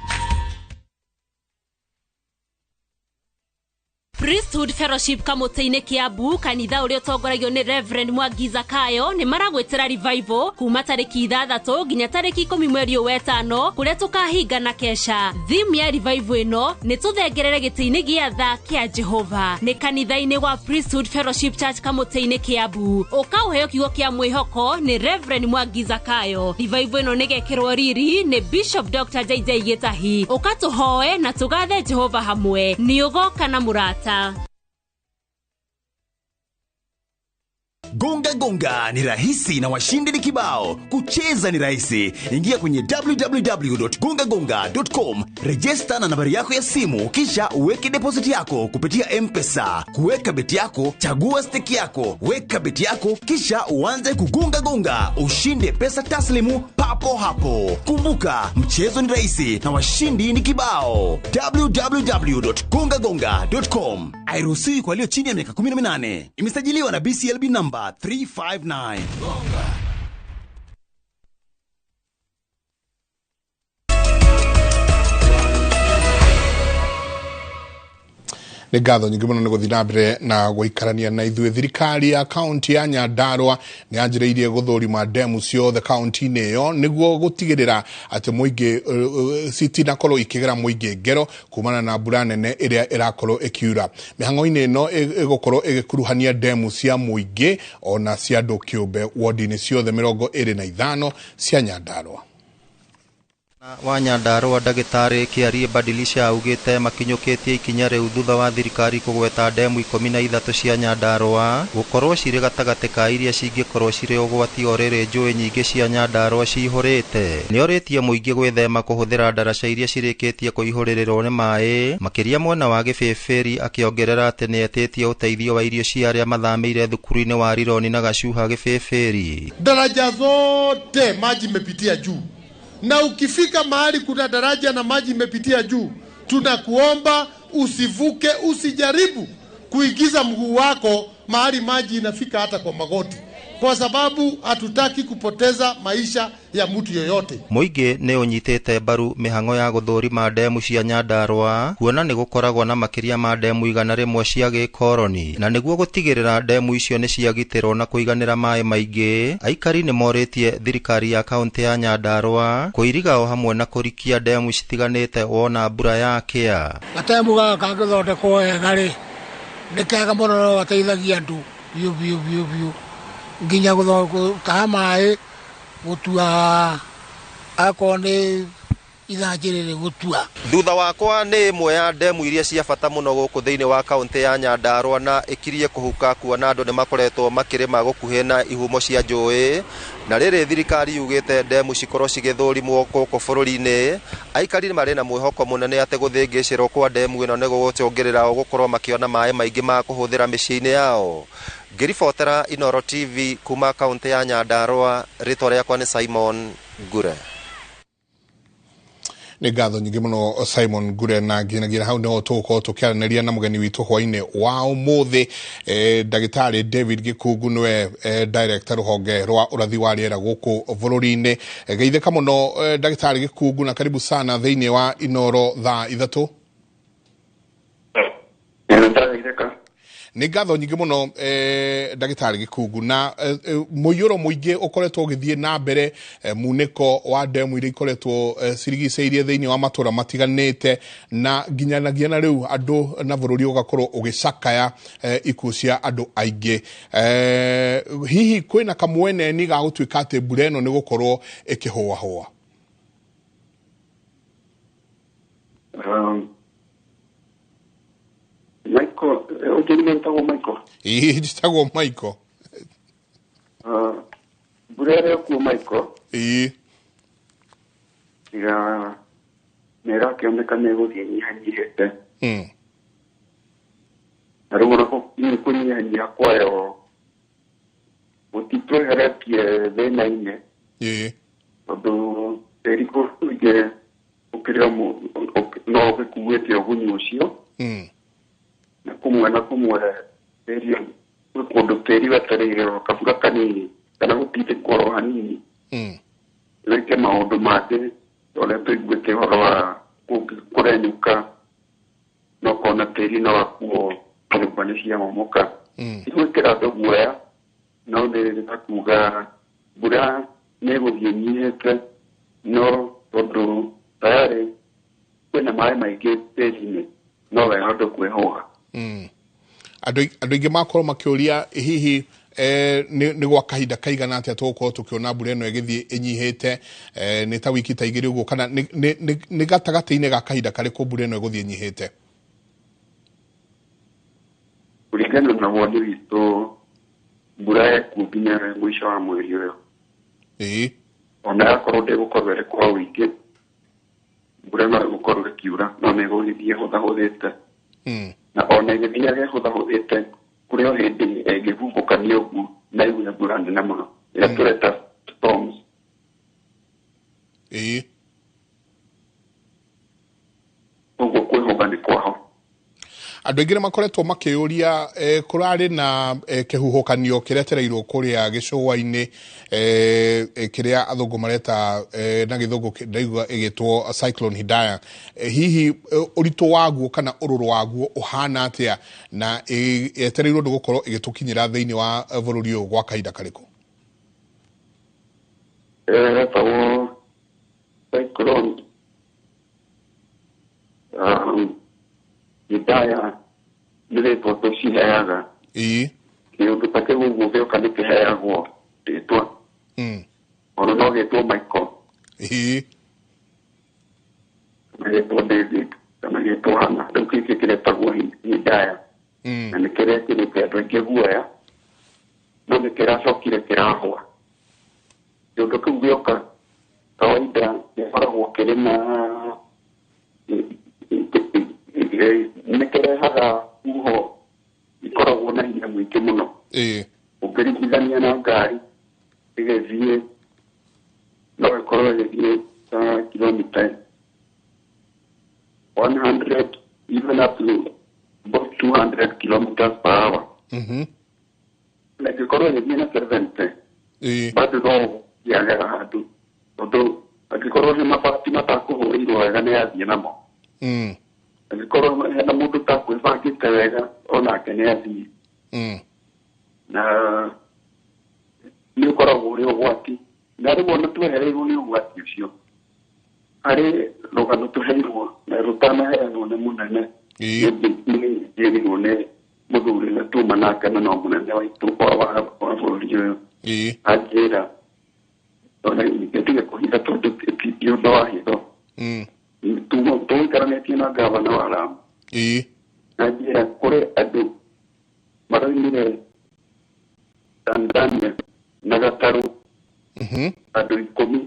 Priesthood Fellowship Kamoteine Kiambu, kanitha uria utongoragio ni Reverend Mwangi Zakayo ni maragwetera revival kuma tariki 6 nginya tariki 10 mweri wa 5 kuria tukahinga na kesha. Theme ya revival ino ni tuthengerere gitini gia tha kia Jehova. Ni kanitha-ini wa Priesthood Fellowship Church Kamoteine Kiambu. Ukauheo kiugo kia mwihoko ni Reverend Mwangi Zakayo. Revival ino ni gekirwo riri ni Bishop Dr. JJ Gitahi. Ukatuhoe na tugathe Jehova hamwe. Ni ugoka na murata. Gonga ni rahisi na washindi ni kibao. Kucheza ni rahisi. Ingia kwenye www.gongagonga.com, register na nambari yako ya simu, kisha uweke deposit yako kupitia M-Pesa. Kuweka beti yako, chagua stake yako, weka beti yako, kisha uanze kugonga, ushinde pesa taslimu papo hapo. Kumbuka, mchezo ni rahisi na washindi ni kibao. www.gongagonga.com. Hairuhusiwi kwa walio chini ya miaka 18. Imesajiliwa na BCLB number 359. Nĩ ngatho nyingĩ mũno nĩ gũthiĩ na mbere na gũikarania na ithuĩ. Thirikari ya kaunti ya Nyandarua nĩ yanjĩrĩirie gũthũrima ndemu ciothe kaunti-inĩ ĩyo nĩguo gũtigĩrĩra atĩ mũingĩ citinakorwo ikĩgera mũingĩ ngero kumana na mbura nene ĩrĩa ĩrakorwo ĩkiura. Mĩhang'o-inĩ ĩno ĩgũkorwo ĩgĩkuruhania ndemu cia mũingĩ ona cia andũ kĩũmbe ward-inĩ ciothe 25 cia Nyandarua. wa Nyandarua ndagĩtarĩ Kĩarie Badilisha augĩte makinyũkĩtie ikinya rĩu thutha wa thirikari kũgweta ndemu 13 cia Nyandarua gũkorwo cirĩ gatagatĩ ka iria cingĩkorwo cirĩ ũgwati o rĩrĩ njũĩ nyingĩ cia Nyandarua cihũrĩte. Nĩorĩtie mũingĩ gwĩthema kũhũthĩra ndaraca iria cirĩkĩtie kũihũrĩrĩrwo nĩ maĩ makĩria mwena wa Gĩbĩbĩri, akĩongerera atĩ nĩetĩtie ũteithio wa irio cia arĩa mathamĩire thukuru-inĩ wa Rironi na Gacuha Gĩbĩbĩri. Daraja zote maji imepitia juu, na ukifika mahali kuna daraja na maji imepitia juu, tunakuomba usivuke, usijaribu kuingiza mguu wako mahali maji inafika hata kwa magoti, kwa sababu hatutaki kupoteza maisha ya mtu yoyote. Mũingĩ nĩ ũnyitĩte mbaru mĩhang'o ya gũthũrima ndemu cia Nyandarua, kuona nĩ gũkoragwo na makĩria ma ndemu 100 cia gĩkoroni, na nĩguo gũtigĩrĩra ndemu icio nĩ ciagitĩrwo na kũiganĩra maĩ maingĩ. Aikari nĩ morĩtie thirikari ya kaunti ya Nyandarua kũiriga o hamwe na kũrikia ndemu citiganĩte wona mbura yakĩa. Gatemu gaka gĩthondekwo wega rĩ, nĩ kega mũno, no gateithagia andũ biũ nginya gũtaha maĩ, gũtua akorwo nĩ ithanjĩrĩrĩ gũtua. Thutha wakwa nĩ ĩmwe ya ndemu iria cia bata mũno gũkũ thĩinĩ wa kaunti ya Nyandarua, na ĩkirie kũhuka kuona andũ nĩ makoretwo makĩrĩma gũkuhĩ na ihumo cia njũĩ, na rĩrĩ thirikari yugĩte ndemu cikorwo cigĩthũrimwo gũkũ bũrũri-inĩ. Aikari marĩ na mwĩhoko mũnene atĩ gũthĩngĩcĩrwo kwa ndemu ĩno nĩ gũgũcũngĩrĩra gũkorwo makĩona maĩ maingĩ ma kũhũthĩra mĩciĩ-inĩ yao. Ngĩribotera Inoro TV kuma kaunti ya Nyandarua, rĩtwa rĩakwa nĩ Simon Ngure. Nĩ ngatho nyingĩ mũno Simon Ngure, na nginyagia hau nĩho tũgũkorwo tũkĩaranĩria na mũgeni witũ hwainĩ wa ũmũthĩ, ndagĩtarĩ David Gĩkungu, nĩwe director rũhonge rwa ũrathi wa rĩera gũkũ bũrũri-inĩ. Geithĩka mũno ndagĩtarĩ Gĩkungu, na karibu sana thĩinĩ wa Inoro thaa 3. Nĩ ngatho nyingĩ mũno ndagĩtarĩ Gĩkungu, na mũiyũro mũingĩ ũkoretwo ũgĩthiĩ na mbere, munĩko wa ndemu iria ikoretwo cirigicĩirie thĩinĩ wa matũra matiganĩte, na nginyanagia na rĩu andũ na bũrũri ũgakorwo ũgĩcakaya ikuũ cia andũ aingĩ. Hihi kwĩna kamweneni ga gũtuĩka atĩ mbura ĩno nĩ gũkorwo ĩkĩhũahũa? Michael, njĩtagwo Michael. Ĩĩ, njĩtagwo Michael. Mbura ĩrĩa kuo Michael. Ĩĩ. Tiga nĩ ĩrakĩoneka nĩ ĩgũthiĩ nyihanyihĩte. Na rĩu ona kũnyihanyiha kwayo gũtitweheretie thĩna-inĩ. Ĩĩ. Tondũ tĩri kũingĩ ũkĩrĩa no ũgĩkuĩte ũgunyi ũcio. Na kumwe tĩri kũndũ tĩri wetereire kabura kanini kana gũtindĩkwo hanini, wĩke maũndũ mangĩ ũrĩa tũiguĩte ũhoro wa kũrenyũka, na ũkona tĩri no wakuo nyũmba nĩ ciamomoka. Igwĩkĩra andũ guoya, no nĩ kuga mbura nĩ ĩgũthiĩ nyihĩte, no tondũ tayarĩ kwĩna maĩ maingĩ tĩri-inĩ, no wega andũ kwĩhoga. Andũ aingĩ makorwo makĩũria hihi nĩ gwa kahinda kaigana atĩa tũgũkorwo tũkĩona mbura ĩno ĩgĩthiĩ ĩnyihĩte, nĩ ta wiki ta igĩrĩ ũguo, kana nĩ gatagatĩ-inĩ ga kahinda karĩkũ mbura ĩno ĩgũthiĩ ĩnyihĩte? Kũringana na woni witũ mbura ĩkuo nginya mũico wa mweri ũyũ. Ĩĩ. Ona yakorwo ndĩgũkorwo ĩrĩ kwa wĩingĩ, mbura no ĩgũkorwo ĩkiura, no nĩ ĩgũgĩthiĩ hũthahũthĩte. Na ona ĩgĩthiaga ĩhũthahũthĩte, kũrĩ o hĩndĩ ĩngĩhumbũkania ũguo na ĩgũe mbura nene mũno ĩrĩa tũreta storms. Ĩĩ. Ũguo kwĩhũga nĩ kwaho. Andũ aingĩ nĩ makoretwo makĩũria kũrarĩ na kĩhuhũkanio kĩretereirwo kũrĩa gĩcũa-inĩ kĩrĩa athũngũ mareta na gĩthũngũ ndaigua ĩgĩtwo Cyclone Hidaya. Hihi ũritũ waguo kana ũrũrũ waguo ũhana atĩa, na yetereirwo nĩ gũkorwo ĩgĩtũkinyĩra thĩinĩ wa bũrũri ũyũ gwa kahinda karĩkũ? Etagwo Cyclone Hidaya nĩ rĩtwa tũciheaga. Ĩĩ. Kĩũndũ ta kĩu ũguo gĩoka nĩ kĩheagwo rĩtwa. Ona no gĩtwo Michael. Ĩĩ. magĩtwo David kana gĩtwo Hana rĩu gĩkĩ kĩretagwo Hidaya na nĩ kĩrekĩrĩte andũ aingĩ guoya no nĩ kĩracokire kĩrahũa kĩũndũ kĩu gĩoka kawaida gĩkoragwo kĩrĩ na nĩ kĩrehaga huho ikoragwo na hinya mũingĩ mũno ũkĩringithania na ngari ĩgĩthiĩ no ĩkorwo ĩgĩthiĩ ta kilomita 100 even up to about 200 kilometers per hour. Na ĩgĩkorwo ĩgĩthiĩ na 70 bado no yagera handũ tondũ angĩkorwo nĩ mabati matakũhũrĩirwo wega nĩ yathiĩ namo angĩkorwo hena mũndũ takwĩbangĩte wega onake nĩ athiĩ na nĩ ũkoragwo ũrĩ ũgwati na rĩmwe ona twehereirwo nĩ ũgwati ũcio harĩ rũgano tũheirwo na rũtanaheanwo nĩ mũnene nĩgĩrirwo nĩ mũthuri na tuma nake na no mũnene wa itũkwa wa bũrũri ũyũ anjĩra ona nĩtige kũhitha tondũ ti ũndũ wa hitho tũikaranĩtie na ngavana wa Lamu anjĩra kũrĩ andũ maroimire Tanzania na gatarũ andũ 10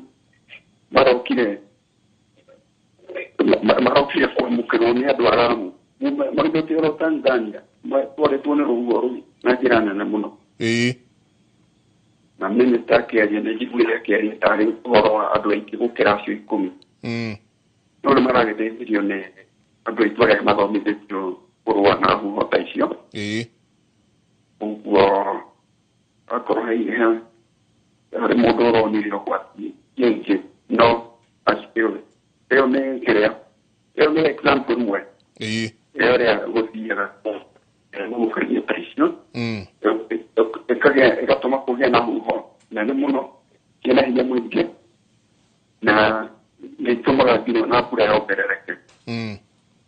marokire kwamũkĩrwo nĩ andũ a Lamu maumĩte Tanzania twarĩtwo nĩ rũhuho rũu na njĩra nene mũno na minista akĩaria nĩ njiguire akĩaria tarĩ ũhoro wa andũ aingĩ gũkĩra acio 10 no nĩ maragĩteithirio nĩ andũ aitũ arĩa mathomithĩtio kũrũa na huho ta icio ũguo akorwo harĩ mũndũ ũronire ũgwati nyingĩ no acio ĩyo nĩ kĩrĩa ĩyo nĩ example ĩmwe ĩyo ĩrĩa gũthiaga gũkĩria ta icio ĩgatũma kũgĩa na huho nene mũno kĩna hinya mũingĩ na nĩ ĩtũmaga nginya na mbura yongerereke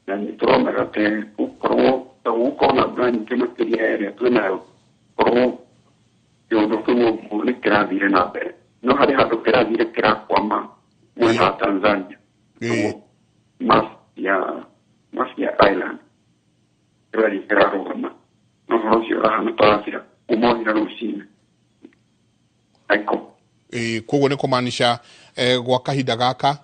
na nĩ tũronaga atĩ gũkorwo na mbura nyingĩ makĩria ĩrĩa twĩnayo korwo kĩũndũ kĩu ũguo nĩ kĩrathire na mbere no harĩ handũ kĩrathire kĩrakwama mwena wa Tanzania Mafia Island kĩrari kĩrarũgama no ũhoro ũcio ũrahana twaracira umorira rũcinĩ koguo nĩ kũmaanisha gwa kahinda gaka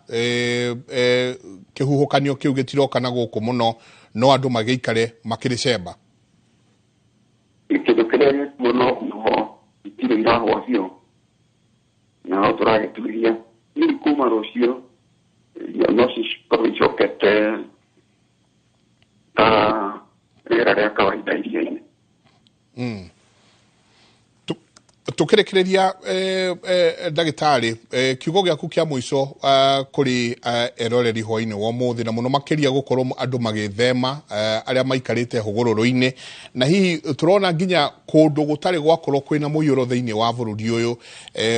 kĩhuhũkanio kĩu gĩtiroka na gũkũ mũno no andũ magĩikare makĩrĩ cemba kĩndũ kĩrĩa gĩkuo no huho itirĩ irahũa biũ nao tũragĩturia nĩ kuma rũciũ no cikorwo icokete ta rĩera rĩa kawaida iria-inĩ tukĩrekereria ndagĩtarĩ kiugo gĩaku kĩa mũico kũrĩ eroreri hwainĩ wa ũmũthĩ na mũno makĩria gũkorwo andũ magĩthema arĩa maikarĩte hũgũrũrũ-inĩ na hihi tũrona nginya kũndũ gũtarĩ gwakorwo kwĩna mũiyũro thĩinĩ wa bũrũri ũyũ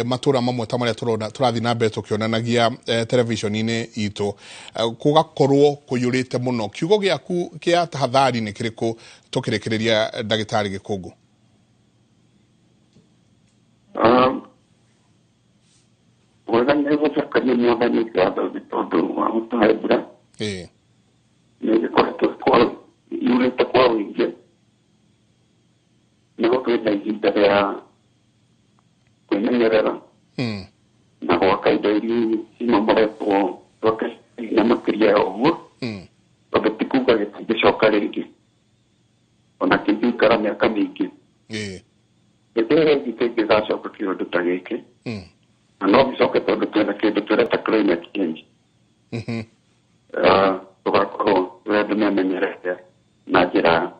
matũra mamwe ta marĩa tũrathiĩ na mbere tũkĩonanagia televishoni-inĩ itũ gũgakorwo kũiyũrĩte mũno kiugo gĩaku kĩa tahadhari nĩ kĩrĩkũ tũkĩrekereria ndagĩtarĩ Gĩkũngũ wega nĩ gũcokeria mwathani ngatho nĩ tondũ wa gũtũhe mbura nĩ gĩkoretwo yurĩte kwa ũingĩ nĩ gũtwĩna ihinda rĩa kwĩmenyerera na gwaka indo iria cimomoretwo twakĩiga makĩria ya ũguo tondũ ti kuga gĩtingĩcoka rĩngĩ ona kĩngĩikara mĩaka mĩingĩ ĩrĩa ĩngĩ kĩngĩgacoka kĩũndũ ta gĩkĩ na no gĩcoke tondũ twĩna kĩndũ tũreta climate change tũgakorwo twendũ memenyerete na njĩra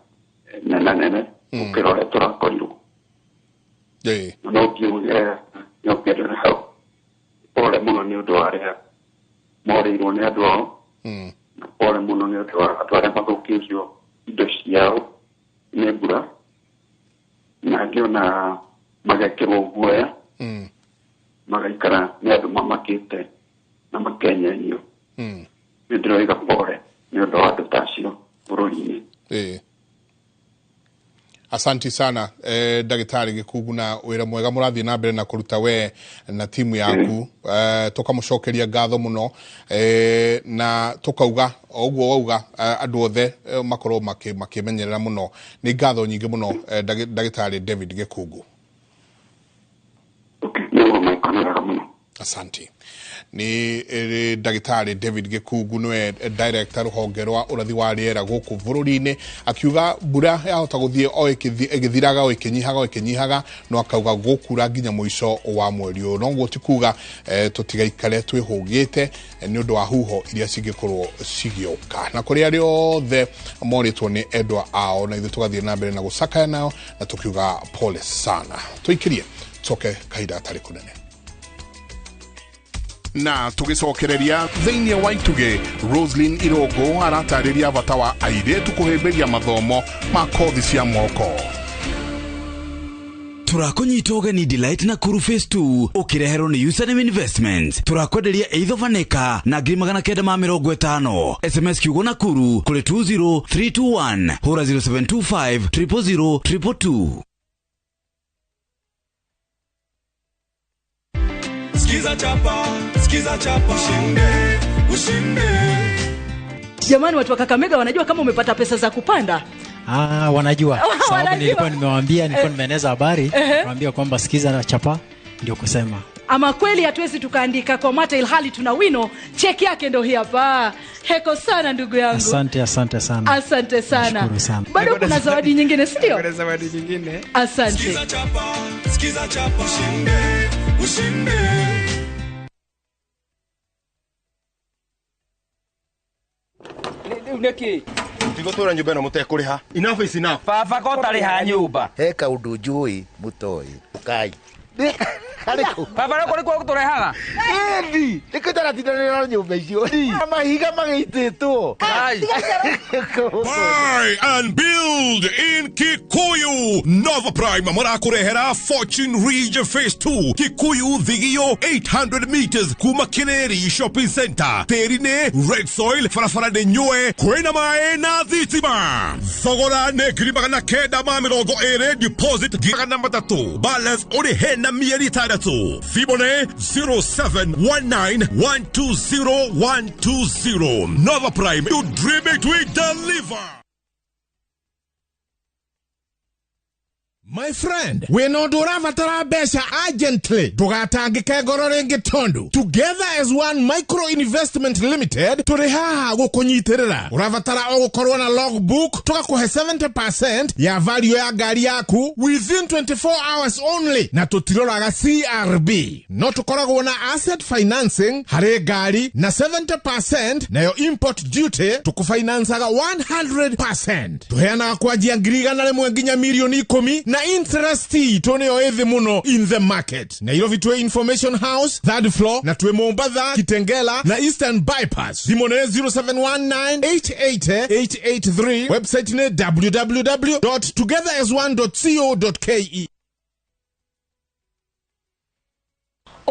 nene gũkĩra ũrĩa tũrakorirwo na no ngiuge nyongerere hau pole mũno nĩ ũndũ wa arĩa morĩirwo nĩ andũ ao na pole mũno nĩ ũndũ wa andũ arĩa mathũkĩirio indo ciao nĩ mbura na ngĩona magekĩrwo guoya magaikara nĩ andũ mamakĩte na makenyerio nĩ ndĩroiga pole nĩ ũndũ wa andũ ta acio bũrũri-inĩ Asanti sana Dagitari Gikugu na wira mwega murathi na mbere na kuruta we na timu yaku toka mucokeria ngatho muno na tukauga oguo wauga andu othe makorwo makimenyerera muno ni ngatho nyingi muno Dagitari David Gikugu. Asanti. Ni Dagitari David Gikugu nwe director ruhonge rwa urathi wa riera guku bururi-ini akiuga mbura yahota guthie o igithiraga o ikinyihaga no akauga gukura nginya muico wa mweri uyu no gutikuga tutigaikare twihugite ni undu wa huho iria cingikorwo cigioka na kuri ari othe moritwo ni endwa ao na ithu tugathie na mbere na gucakaya nao na tukiuga pole sana tuikirie toke kaida atari kunene na tugicokereria thiini wa ituge Roslyn Irogo aratariria bata wa airetu kuhemberia mathomo ma kothi cia moko. Turakonyita ugeni Delight na Kuru Phase 2 ukireherwo ni Username Investments. Turakwenderia eitho vaneka na 950. SMS kiugo na Kuru kule 20321 hura 0725 000 222. Skiza chapa ushinde. Jamani, watu wa Kakamega wanajua kama umepata pesa za kupanda? Wanajua. Sababu nilikuwa nimewaambia, nilikuwa nimeeneza habari, naambia kwamba skiza na chapa ndio kusema. Ama kweli hatuwezi tukaandika kwa mata ilhali tuna wino, cheki yake ndio hii hapa. Heko sana ndugu yangu. Asante sana. Asante sana. Bado kuna zawadi nyingine, si ndio? Kuna zawadi nyingine. Asante. Skiza chapa ushinde. Uneki tigotora nyumba no mutekuriha enough is enough baba gotariha nyumba heka undu njui mutoi ukai baba roko riko gutorehaga endi tikitara tindanira nyumba icio mahiga magititwo buy and build in Kikuyu. Nova Prime marakurehera Fortune Ridge Phase 2 Kikuyu thigio 800 meters kuma Kineri Shopping Center terine red soil farafara de nyue kwena mae na thitima thogora ne gribagana keda ma mirongo ere deposit gigana matatu balance ori hena mieri tadatu Fibone 0719120120. Nova Prime, you dream it, we deliver. My friend, we no duravatara besha urgently. Tugatangike gorore ngitondu. Together as one micro investment limited, turihaha gukonyiterera. Uravatara ogukorwa na logbook, tugakuhe 70% ya value ya gari yaku within 24 hours only. Na tutiroraga CRB. No tukoragwo na asset financing, hare gari na 70% na yo import duty tukufinansaga 100%. Tuheana kwa jia ngiriga lemwe nginya milioni 10 na interest tone oethe muno in the market. Na Nairobi Twe Information House, third floor, na Twe Mombasa, Kitengela, na Eastern Bypass. Simone 0719880883. Website ne www.togetheras1.co.ke.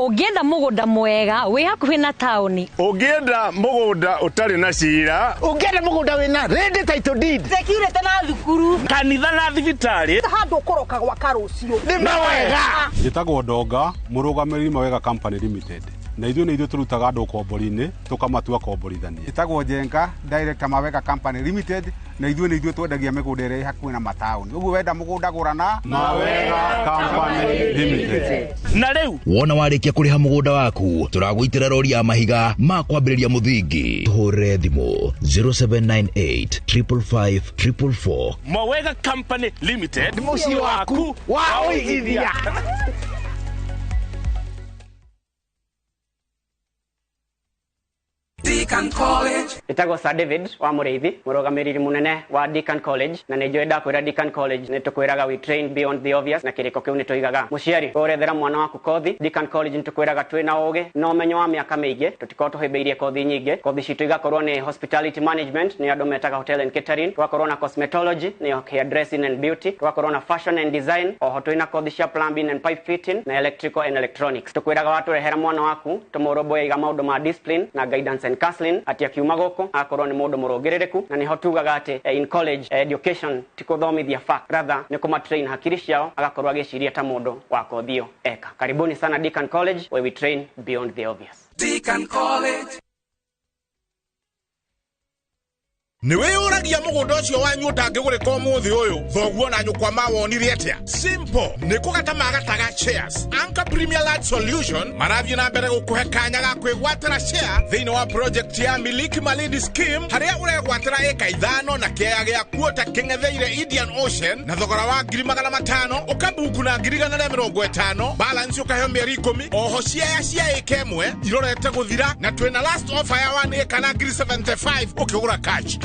Ugienda mugunda mwega wi hakuhi na tauni, ugienda mugunda utari na cira, ugienda mugunda wina ready title deed, security na thukuru, kanitha na thibitari, handu ukoroka gwa karucio ni mawega. Njitagwo Ndonga, murugamiriri Mawega Company Limited. Na ithuĩ turutaga andũ kombori-inĩ tukamatua komborithania. Njitagwo Njenga, director Mawega Company Limited. Na ithuĩ twendagia mĩgũnda ĩrĩa hakuhĩ na mataũni. Ũguo wenda mũgũnda gũrana Mawega Company Limited. Na rĩu wona warĩkia kũrĩha mũgũnda waku, tũragwĩtĩra rori ya mahiga ma kwambĩrĩria mũthingi. Tũhũre thimũ 0798 555 444. Mawega Company Limited, mũciĩ waku wa ũigithia. Deakin College. Itagwo Sir David wa Mureithi, murugamiriri munene wa Deakin College, na nijoenda kwira Deakin College nitukwiraga we train beyond the obvious, na kiriko kiu nituigaga muciari urethera mwana waku kothi. Deakin College nitukwiraga twina ugi no menyo wa miaka miingi, tutiko tuhibeirie kothi nyingi. Kothi citu igakorwo ni hospitality management, ni andu metaga hotel and catering, twakorwo na cosmetology, ni hairdressing and beauty, twakorwo na fashion and design, oho twina kothi cia plumbing and pipe fitting na electrical and electronics. Tukwiraga watu rehera mwana waku tumuroboya iga maundu ma discipline na guidance and counseling Maslin ati akiuma goko akorwo ni mundu murongerereku na niho tugaga ati in college education tikuthomithia fact rather ni kuma train hakiri ciao agakorwo agiciria ta mundu wa kothio eka. Karibuni sana Deacan College where we train beyond the obvious. Deacan College. Niwe uragia mugunda ucio wanyu utangigurika umuthi uyu thoguo na nyukwa mawonire atia simple nikugata magataga shares Anchor Premier Large Solution marathie na mbere gukuhe kanya ga kwigwatira share thiini wa project ya Miliki Malindi scheme haria uregwatira eka 5 na kiaya gia kuota kingetheire Indian Ocean na thogora wa 500 ukabuku na 150 balance ukaheo mieri 10 oho cia eka imwe irorete guthira na twina last offer ya 1 eka na 75 ukigura cash.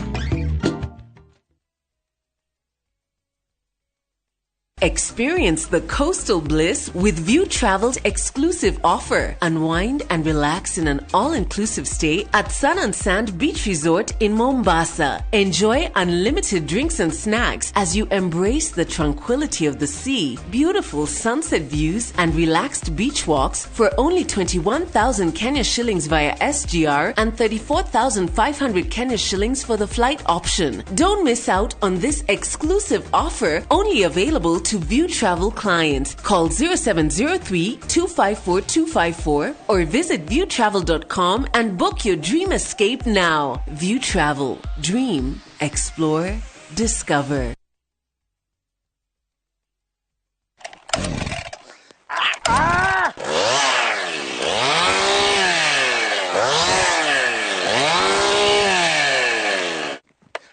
Experience the coastal bliss with View Travel's exclusive offer. Unwind and relax in an all-inclusive stay at Sun and Sand Beach Resort in Mombasa. Enjoy unlimited drinks and snacks as you embrace the tranquility of the sea, beautiful sunset views, and relaxed beach walks for only 21,000 Kenya shillings via SGR and 34,500 Kenya shillings for the flight option. Don't miss out on this exclusive offer, only available to View Travel clients. Call 0703-254-254 or visit viewtravel.com and book your dream escape now. View Travel. Dream. Explore. Discover.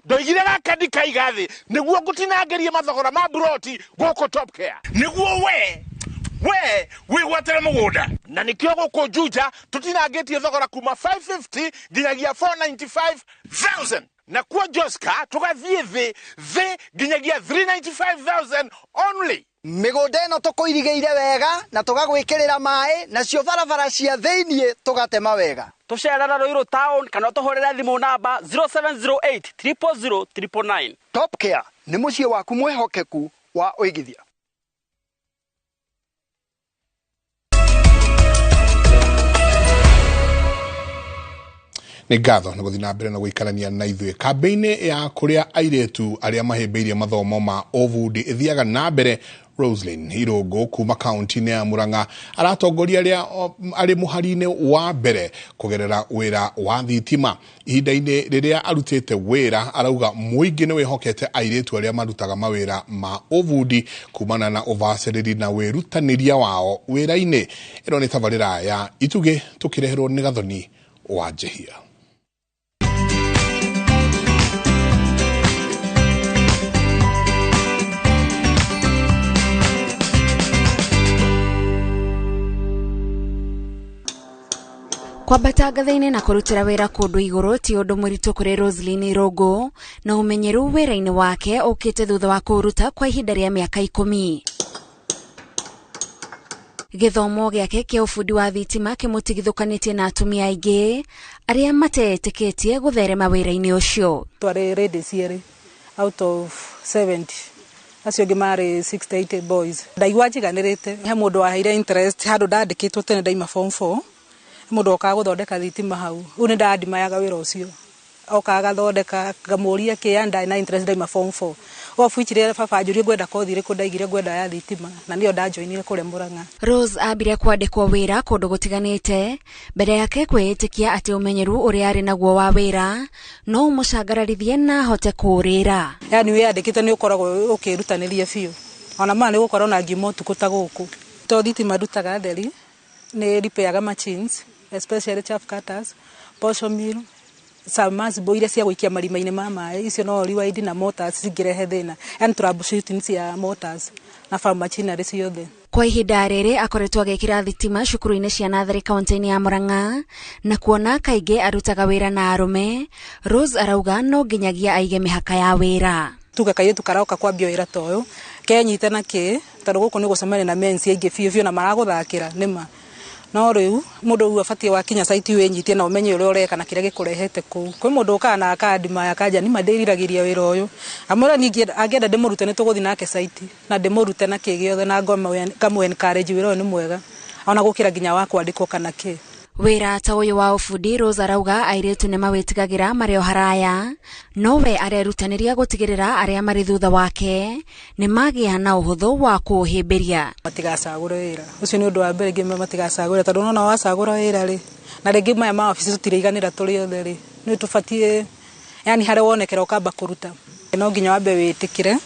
Ndoigire gaka ndikaigathi niguo ngutinangerie mathogora ma broti goko Top Care niguo we wigwatire mugunda na nikio goko Juja tutinangetie thogora kuma 550 nginyagia 495,000 na kwa Joska tugathie thi nginyagia 395,000 only. Migunda ino tukuirigeire wega na tugagwikirira mai na cio barabara cia thiini tugatema wega. Tucerera Ruiru town kana tuhorera thimu namba 0708 000 999. Top Care ni mucie waku mwehokeku wa uigithia. Nĩ ngatho na gũthiĩ na mbere na gũikarania na ithuĩ. Kambĩ-inĩ ya kũrĩa airĩtu arĩa mahĩmbĩirie mathomo ma ũbundi ĩthiaga na mbere, Roslyn Irũngũ kuma kaunti-inĩ ya Murang'a aratongoria arĩ mũhari-inĩ wa mbere kũgerera wĩra wa thitima. Ihinda-inĩ rĩrĩa arutĩte wĩra, arauga mũingĩ nĩ wĩhokete airĩtu arĩa marutaga mawĩra ma ũbundi kumana na ũbacĩrĩri na wĩrutanĩria wao wĩra-inĩ. Ĩno nĩ tabarĩra ya Itugĩ tũkĩreherwo nĩ Gathoni wa Njehia. Kwambata ngathĩ-inĩ na kũrutĩra wĩra kũndũ igũrũ ti ũndũ mũritũ kũrĩ Roslyn Irũngũ, na ũmenyeru wĩra-inĩ wake ũkĩte thutha wa kũruta kwa ihinda rĩa mĩaka 10. Gĩthomo gĩake kĩa ũbundi wa thitima kĩmũtigithũkanĩtie na atumia aingĩ arĩa matetĩkĩtie gũtherema wĩra-inĩ ũcio. Twarĩ ready cierĩ out of 70. Acio angĩ marĩ 68 boys. Ndaigua njiganĩrĩte. He mũndũ waheire interest handũ ndandĩkĩtwo tene ndaima form 4. Mũndũ okaga gũthondeka thitima hau. Rĩu nĩ ndandimayaga wĩra ũcio. Okaga thondeka ngamũria kĩanda na interest ndaima form 4. Wafuichire baba njũrie ngwenda kothi ĩrĩkũ, ndaigire ngwenda ya thitima na niyo ndajoinire kũrĩa Murang'a. Rose ambire kwandĩkwo wĩra kũndũ gũtiganĩte mbere yake kwĩĩtĩkia atĩ ũmenyeru ũrĩa arĩ naguo wa wĩra no ũmũcangararithie na ahote kũũrĩra. Yani wĩyandĩkĩte nĩ ũkoragwo ũkĩrutanĩria biũ. Ona ma nĩ gũkorwo na ngima ũtukũ ta gũkũ. To thitima ndutaga theri nĩ repairaga machines, especially chaff cutters, posho mill, submersible iria cia gũikia marima-inĩ ma maĩ, icio no rewind na motors cingĩrehe thĩna. Yani troubleshooting cia motors na farm machinery ciothe. Kwa ihinda rĩrĩ akoretwo agĩkĩra thitima cukuru-inĩ cia Natharĩ kaunti-inĩ ya Murang'a na kuona kaingĩ arutaga wĩra na arũme, Rose arauga no nginyagia aige mĩhaka ya wĩra. Tuga kairĩtu karoka kwambia wĩra ta ũyũ kenyite na kĩ tondũ gũkũ nĩ gũcemania na men's aingĩ biũ na maragũthakĩra nĩma. No rĩu mũndũ ũyũ abatie wakinya site wĩnyitie na ũmenye ũrĩa ũreka na kĩrĩa gĩkũrehete kũu. Kwĩ mũndũ ũkaga na akandima yakanja nĩma ndĩriragĩria wĩra ũyũ. Amũra ningĩ angĩenda ndĩmũrute nĩ tũgũthiĩ nake site na ndĩmũrute na kĩ gĩothe na ngamũ encourage wĩra ũyũ nĩ mwega. Ona gũkĩra nginya wa kwandĩkwo kana kĩ. Wira ta uyu wa ufundi Rose arauga airetu ne mawitigagira mario haraya nowe arerutaniria gutigirira aria mari thutha wake ni magia na uhuthu wa kuhimbiria matigacagura wira ucio ni undu wa mbere ngime matigacagura tondu nona wacagura wira ri na ringi maya ma ofisi tutiriganira turi othe ri ni tubatie yani hare wonekera ukamba kuruta no nginya wambe witikire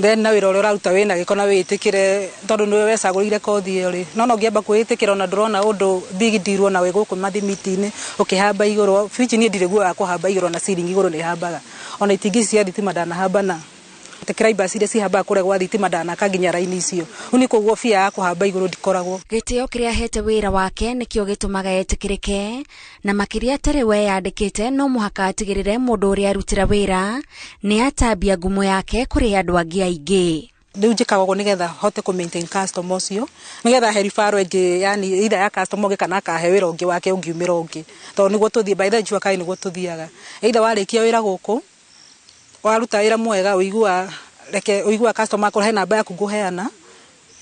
then na wira uria uruta wina giko na witikire tondu niwe wecagurire kothi iyo ri no ngiamba kwitikira ona ndurona undu big deal na we guku mathimiti-ini ukihamba iguru fiji ni ndirigua kuhamba iguru na ceiling iguru ni hambaga ona itingi cia thitima ndana hamba na tekrai basire si hamba kure gwa thitima ndana kaginya raini icio uni koguo fia ya kuhamba iguru ndikoragwo gitio kiria hete wira wake nikio gitumaga etikirike na makiria tare we yandikite no muhaka atigirire mundu uria arutira wira ni atambia ngumo yake kuri andu angi aingi riu njikagwo nigetha hote ku maintain customer ucio nigetha herifaro engi yani ida ya customer ungi kana akahe wira ungi wake ungiumira ungi tondu niguo tuthie by the jua kai niguo tuthiaga ida warikia wira guku waruta wira mwega uigua customer ko he namba yaku nguheana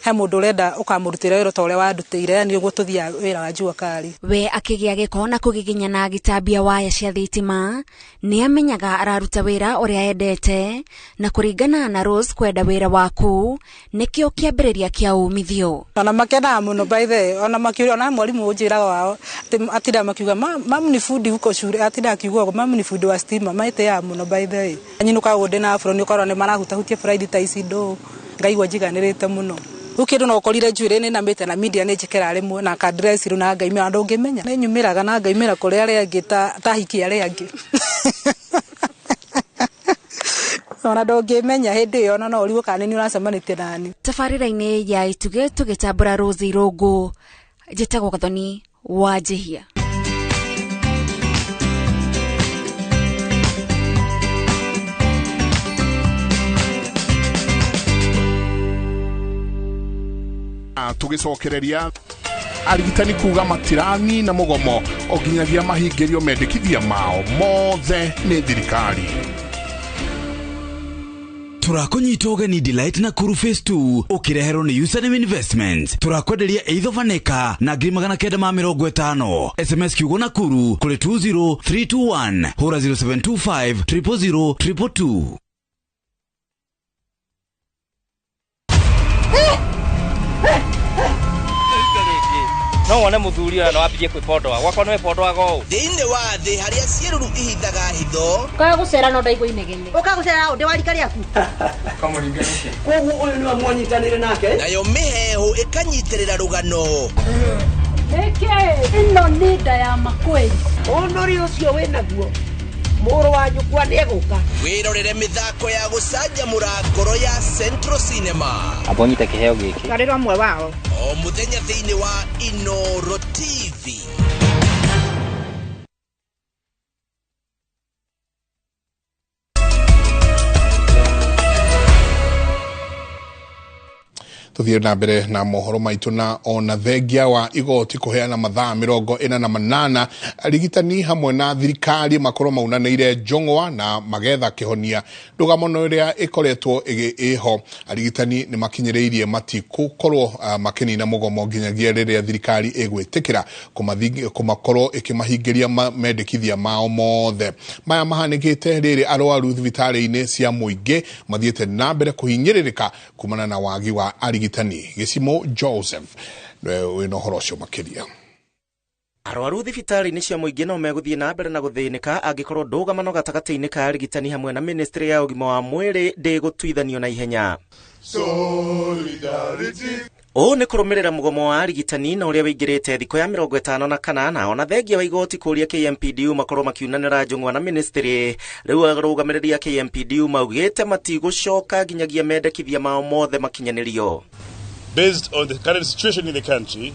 he mundu urenda ukamurutira wira tore wandutire yani uguo tuthia wira wa jua kali we akigia giko na kugiginya na gitambia waya cia thitima ni amenyaga araruta wira uria endete na kuringana na Rose kwenda wira waku nikio kiambiriria kia umithio ona makena muno by the ona makiuria ona mwalimu unjiraga wao atira makiuga mam ni food huko shule atira akiuga mam ni food wa stima maite ya muno by the nyinuka gode na afro ni korone marahuta hutie Friday taisido ngaigwa jiganirite muno ukindo no kolire njwire na mete na media ne jikera rimwe na ka dress ru na ngaimira andu ngimenya ne nyumiraga na ngaimira kuri ari angi ta hiki ari angi ona ndongimenya hindi iyo ona no riwo kana ni uracemanite nani tafarira-ini ya ituge tugitambura Rose Irungu njitagwo Gathoni wa Njihia. Tugicokereria arigitani kuga matirani na mugomo oginyagia mahingirio mendekithia mao mothe ni thirikari. Turakunyita ugeni Delight na Kuru Phase 2 ukireherwo ni Username Investments. Turakwenderia either vaneka na 950. SMS kiugo na Kuru kuri 20321 hura 0725 000 222. no wone muthuri ona wambie kwipondoa gwakwa no ipondoa go thiine wa thi haria cieruru ihithaga hitho kaga gucera no ndaigwa inegene ukagucera ndi wari kari aku kamuringanisha koguo uyu ni wa mwanyitanire nake nayo mihehu ikanyitirira rugano ino ni nda ya makweli onori ucio winaguo muru wa nyukwa ni eguka wirorere mithako ya gucanjamura ngoro ya Central Cinema abonyite kiheo giki kariro amwe wao o muthenya thiini wa Inoro TV. Tuthie na mbere na mohoro maitu na ona thengia wa igoti kuheana mathaa 48 arigitani hamwe na thirikari makoro maunaniire njongwa na magetha kihonia ndugamo no iria ikoretwo iho arigitani ni makinyiriirie matiku korwo makinina mugomo nginyagia riria thirikari igwitikira kumakorwo ikimahingiria mendekithia mao mothe maya mahanikite riri arwaru thibitari-ini cia muingi mathiete na mbere kuhinyiririka kumana na wagi wa Gitani Gisimo Joseph wino horocio makiria arwaru thibitari-ini cia muingi no meguthie na mbere na guthinika angikorwo ndugamano gatagati-ini ka arigitani hamwe na ministry ya ugima wa mwiri ndigutwithanio na ihenya. Solidarity o ne kurumirira mugomo wa arigitani na uria wingirite thiko ya 54 na ona thengia wa igoti kuria KMPDU makorwo makiunanira njungwa na ministry riu arugamiriria KMPDU maugite matigucoka ginyagia mendekithia mao mothe makinyanirio. Based on the current situation in the country,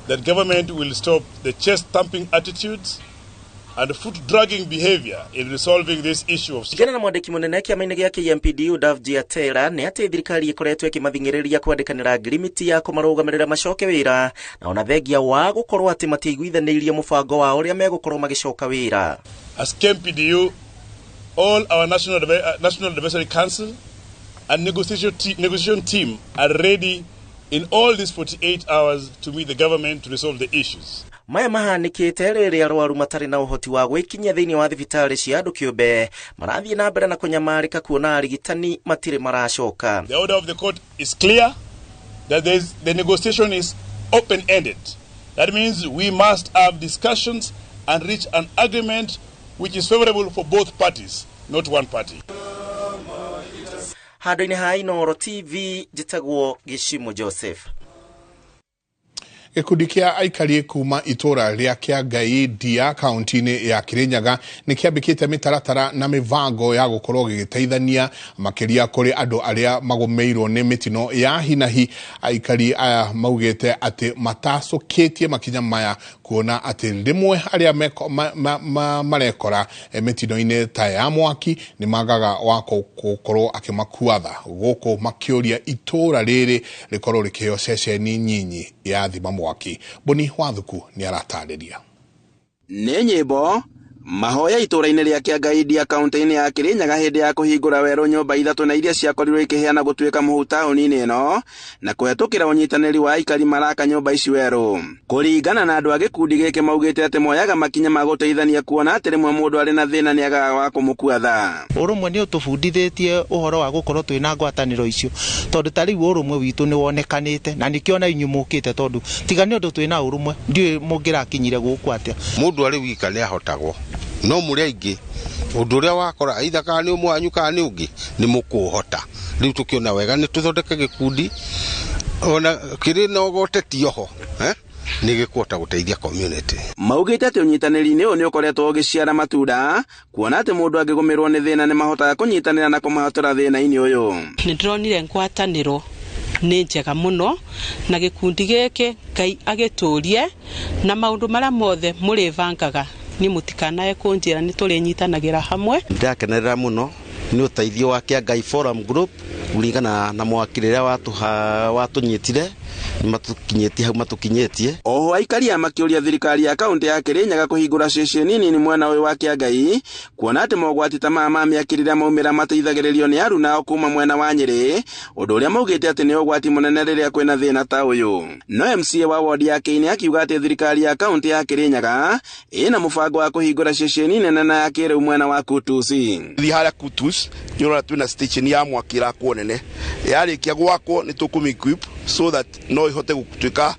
that government will stop the chest thumping attitudes and foot-dragging behavior in resolving this issue of... Gena na mwandiki munene kiama-ini gia KMPDU Davji Atera ni ati thirikari ikoretwo ikimathingiriria kwandikanira agreement ya kumarugamirira macoke wira na ona thengia wa gukorwo ati matiguithaniirie mubango wa uria megukorwo magicoka wira. As KMPDU, all our National Advisory Council and negotiation team are ready in all these 48 hours to meet the government to resolve the issues. maya mahanikite riria arwaru matari na uhoti wa gwikinya thiini wa thibitari cia andu kiumbe marathie na mbere na kunyamarika kuona arigitani matire maracoka. The order of the court is clear that the negotiation is open-ended. That means we must have discussions and reach an agreement which is favorable for both parties, not one party. Handu-ini ha Inooro TV, jitagwo Gishimo Joseph. Gikundi kia aikari kuma itora ria Kiangai Dia kaunti-ini ya Kirinyaga ni kiambikite mitaratara na mivango ya gukorwo gigiteithania makiria kuri andu aria magomeirwo ni mitino ya hinahi. Aikari aya maugite ati matacoketie makinya maya kuona ati rimwe aria marekora mitino-ini ta ya mwaki ni magaga wako gukorwo akimakuatha guku makioria itora riri rikorwo rikio ceceni nyinyi ya thima mwaki. Boni Wathuku ni aratariria. Nĩ nyĩmbo mahoya itura-inĩ ria Kiangai Dia kaunti-ini ya Kirinyaga hindi ya kuhingura werũ nyũmba ithatu na iria ciakorirwo ikiheana gutuika mũhu taũni-inĩ ĩno na kũhetũkĩra ũnyitanĩri wa aikari maraka nyũmba ici werũ. Kũringana na andũ a gĩkundi gĩkĩ maugĩte atĩ moyaga makinya ma gũteithania kuona atĩ rĩmwe mũndũ arĩ na thĩna nĩ agaga wa kũmũkuatha. Ũrũmwe nĩ ũtũbundithĩtie ũhoro wa gũkorwo twĩna ngwatanĩro icio tondũ ta rĩu ũrũmwe witũ nĩ wonekanĩte na nĩkĩo na inyuĩ mũkĩte tondũ tiga nĩ ũndũ twĩna ũrũmwe ndiũĩ mũngĩrakinyire gũkũ atĩa. Mũndũ arĩ wika nĩ ahotagwo no muri aingi undu uria wakora aitha kana ni umwanyu kana ni ungi ni mukuhota riu tukiona wega ni tuthondeke gikundi ona kiri no goteti oho ni gikuota guteithia community. Maugite ati unyitaniri-ini uyu ni ukoretwo ugiciara matunda kuona ati mundu angigomerwo ni thina ni mahotaga kunyitanira na kumahotera thina-ini uyu. Ni ndronire ngwataniro ni njega muno na gikundi giki Ngai agiturie na maundu maria mothe muri vangaga ni mutikanae kunjira ni turi nyitanagira hamwe. Ndakenerera muno ni uteithio wa Kiangai Forum Group uringana na mwakirira watunyitire matukinyetie hau matukinyetie. Oho aikari amakiuria thirikari ya kaunti ya Kirinyaga kuhingura ceceni nini mwena uyu wa Kiangai kuona ati mogwati ta mama miakirira maumira mateithagiririo ni aruna ao kuma mwena wa Nyeri undu uria maugite ati ni ugwati munene riria kwina thina ta uyu. No MCA wa ward ya Kiini akiuga ati thirikari ya kaunti ya Kirinyaga ina mubango wa kuhingura ceceni nene na ya kiriu mwena wa Kutusi. Thiharia Kutus nyora twina station ya mwakira kuonene yarikia gwakwo ni tukumikuip so that no ihote gutuika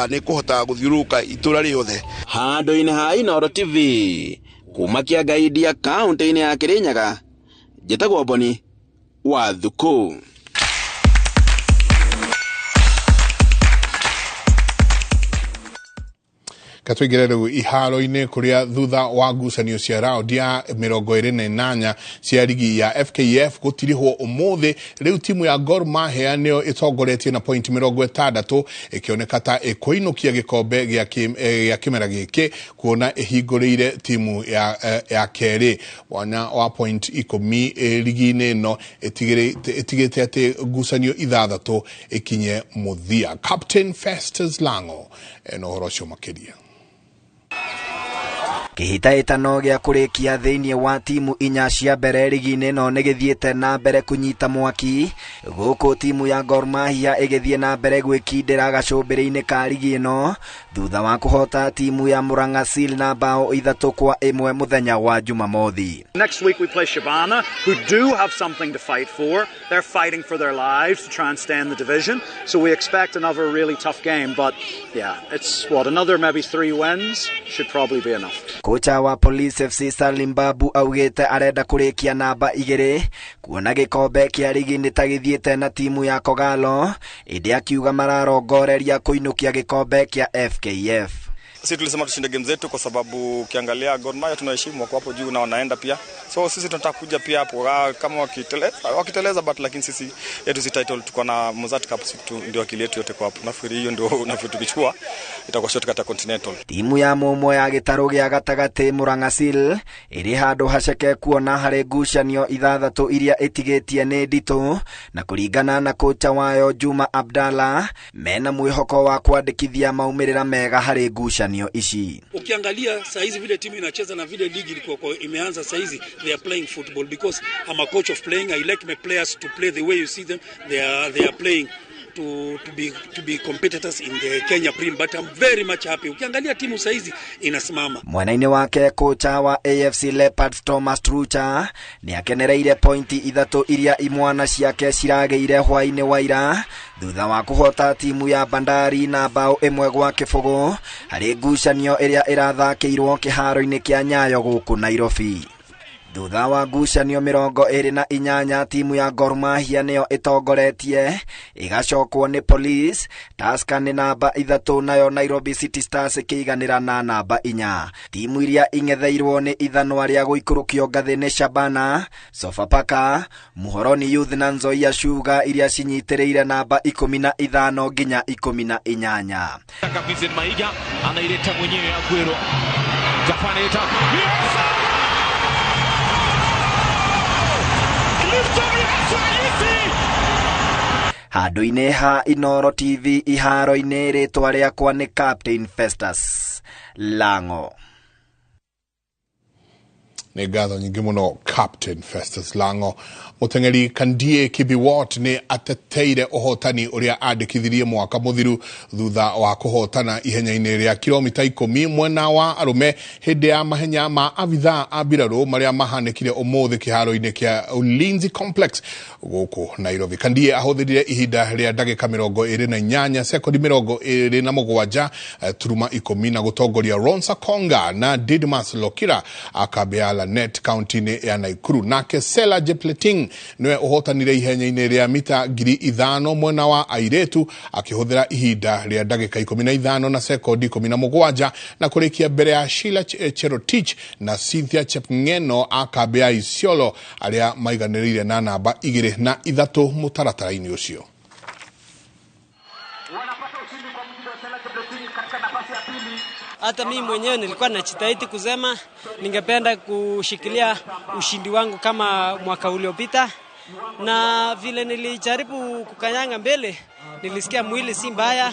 ni kuhota guthiuruka itura riothe. Handu-ini ha Inooro TV kuma Kiangai Dia kaunti-ini ya Kirinyaga jitagwo Boni Wathuku. Katwigire riu iharo-ini kuria thutha wa ngucanio cia raundi ya 28 cia ligi ya FKF gutirihwo umuthi. Riu timu ya Gor Mahia nio itongoretie na point 60 ikioneka ta ikuinukia gikombe gia kimera giki kuona ihinguriire timu ya keri wana wa point 10 ligi-ini no itigite ati ngucanio ithathatu ikinye muthia. Captain Festus Lango eno horocio makiria. Kihitaitano gia kurikia thiini wa timu inya cia mbere ligi-ini no nigithiete na mbere kunyita mwaki guku timu ya Gor Mahia igithie na mbere gwikindira gacumbiri-ini ka ligi ino thutha wa kuhota timu ya Murang'a Seal na bao 3-1 muthenya wa Jumamothi. Next week we play Shabana, who do have something to fight for. They're fighting for their lives to try and stay in the division, so we expect another really tough game, but yeah, it's another maybe 3 wins should probably be enough. Kocha wa Police FC Salim Babu augite arenda kurikia namba 2 kuona gikombe kia ligi nitagithiete na timu ya Kogalo indi akiuga mararongoreria kuinukia gikombe kia FKF. Sisi tulisema tushinde game zetu kwa sababu ukiangalia Gor Mahia tunaheshimu wako hapo juu na wanaenda pia. So sisi tunataka kuja pia hapo kama wakiteleza but lakini sisi yetu si title tuko na Mozart Cup ndio akili yetu yote kwa hapo. Nafikiri hiyo ndio tukichukua itakuwa short kata Continental. Timu ya Momo ya gitaro gia gatagati Murang'a Seal iri handu haceke kuona hari ngucanio ithathatu iria itigetie ni ndito na kuringana na kocha wayo Juma Abdalla mena mwihoko wa kwandikithia maumirira mega hari ngucanio ici. Ukiangalia saa hizi vile timu inacheza na vile ligi ilikuwa imeanza saa hizi, they are playing football because I'm a coach of playing. I like my players to play the way you see them they are playing, to be competitors in the Kenya Prim, but I'm very much happy. Ukiangalia timu saizi inasimama. Mwanaine wake kocha wa AFC Leopards Thomas Trucha ni akenereire pointi ithatu iria imwana ciake cirageire hwaine waira thutha wa kuhota timu ya Bandari na bao imwe gwa kibugu hari ngucanio iria irathakiirwo kiharo-ini kia Nyayo guku Nairobi. Thutha wa ngucanio 28 timu ya Gor Mahia niyo itongoretie igacokwo ni Police, Tusker ni namba 3 nayo Nairobi City Stars ikiiganira na namba 4. Timu iria ingetheirwo ni ithanwa ria guikurukio ngathi ni Shabana, Sofapaka, Muhoroni Youth na Nzoia Sugar iria cinyitiriire namba 15 nginya 18. Vincent Maiga anaileta mwenyewe Aguero. Kafaneta. Handu-inĩ ha Inoro TV iharo-inĩ rĩtwa rĩakwa nĩ Captain Festus Lango. Nĩ ngatho nyingĩ mũno Captain Festus Lango. Mutengeri Kandie Kibiwot ni ateteire uhotani uria andikithirie mwaka muthiru thutha wa kuhotana ihenya-ini ria kilomita 10 mwena wa arume hindi ya mahenya ma avitha abiraru maria mahanikire umuthi kiharo-ini kia Ulinzi Complex guku Nairobi. Kandie ahothirire ihinda ria ndagika 28 sekondi 27 turuma 10 na gutongoria Ronsa Konga na Didmas Lokira akabeala net county ya Naikuru. Nake Sela Jepleting niwe uhotanire ihenya-ini ria mita 5,000 mwena wa airetu akihuthira ihinda ria ndagika 15 na sekondi 17 na kurikia mbere ya Sheila Cherotich na Cynthia Chepngeno akabea Isiolo aria maiganirire na namba 2 na 3 mutaratara-ini ucio. Hata mimi mwenyewe nilikuwa najitahidi kusema ningependa kushikilia ushindi wangu kama mwaka uliopita, na vile nilijaribu kukanyanga mbele nilisikia mwili si mbaya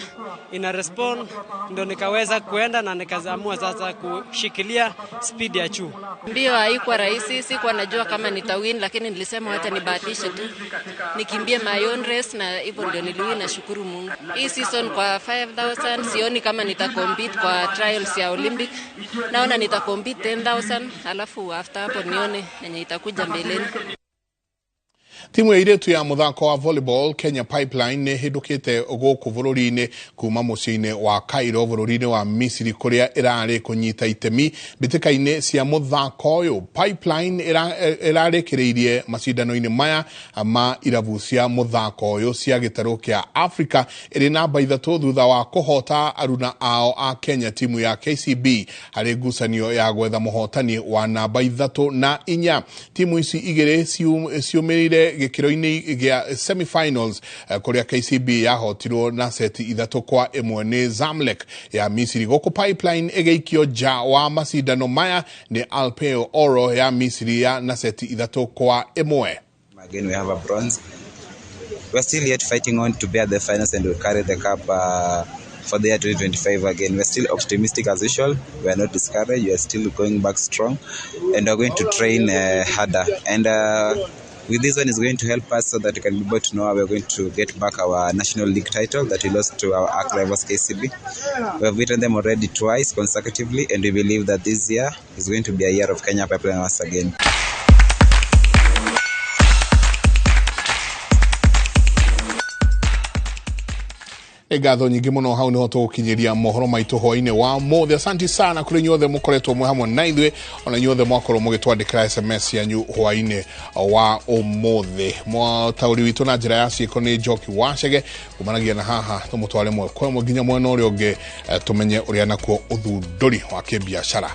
ina respond, ndo nikaweza kuenda na nikaamua sasa kushikilia speed ya juu. Mbio haikuwa rahisi, sikuwa najua kama nitawin, lakini nilisema wacha nibahatishe tu nikimbie my own race, na hivyo ndio niliwin na shukuru Mungu. Hii season kwa 5,000 sioni kama nitacompete kwa trials ya Olympic, naona nitacompete 10,000 alafu after hapo nione yenye itakuja mbeleni. Timu ya iretu ya muthako wa volleyball Kenya Pipeline ni hindukite guku bururi-ini kuma muciĩ-ini wa Cairo bururi-ini wa Misiri kuria irari kunyita itemi bitika-ini cia muthako uyu. Pipeline irarikireirie macindano-ini maya ma irabu cia muthako uyu cia gitaru kia Africa iri namba 3 thutha wa kuhota aruna ao a Kenya timu ya KCB hari ngucanio ya gwetha muhotani wa namba 3 na 4. Timu ici igiri ciumirire gikiro-ini gia semifinals kuria KCB yahotirwo na seti 3-1 ni Zamalek ya Misiri. Guku Pipeline igeikio ja wa macindano maya ni Alpeo Oro ya Misiri ya na seti 3-1. Again we have a bronze. We're still yet fighting on to bear the finals and we'll carry the cup for the year 2025 again. We're still optimistic as usual. We are not discouraged. We are still going back strong and we're going to train harder. And with this one is going to help us so that we can be able to know how we're going to get back our national league title that we lost to our arch rivals KCB. We have beaten them already twice consecutively, and we believe that this year is going to be a year of Kenya Pipeline once again. Egatho nyingi muno hau niho tugukinyiria mohoro maitu hwaine wa mothe. Asante sana kuri nyothe mukoretwo mwe hamwe na ithuĩ, ona nyothe mwakorwo mugitwandikira SMS yanyu hwaine wa umothe. Mwatauri witu na njira ya ciĩko ni Njoki Wacege kumanagia na haha tumutware mwe kwa nginya mwena uria ungi tumenye uria nakuo uthunduri wa kibiashara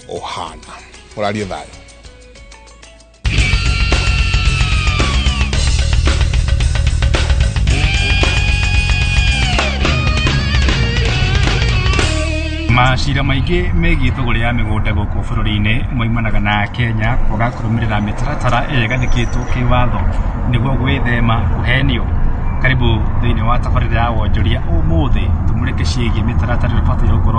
ohana. Murarie thayo. Macira maingĩ megiĩ thogora ya mĩgũnda gũkũ bũrũri-inĩ moimanaga na Kenya kwaga kũrũmĩrĩra mĩtaratara ĩrĩa ĩgathĩkĩtwo kĩwatho nĩguo gwĩthema kũhenio. Karibu thĩinĩ wa tabarĩra ya wonjoria ũmũthĩ tumũrĩke ciĩgiĩ mĩtaratara ĩrĩa ĩbataire gũkorwo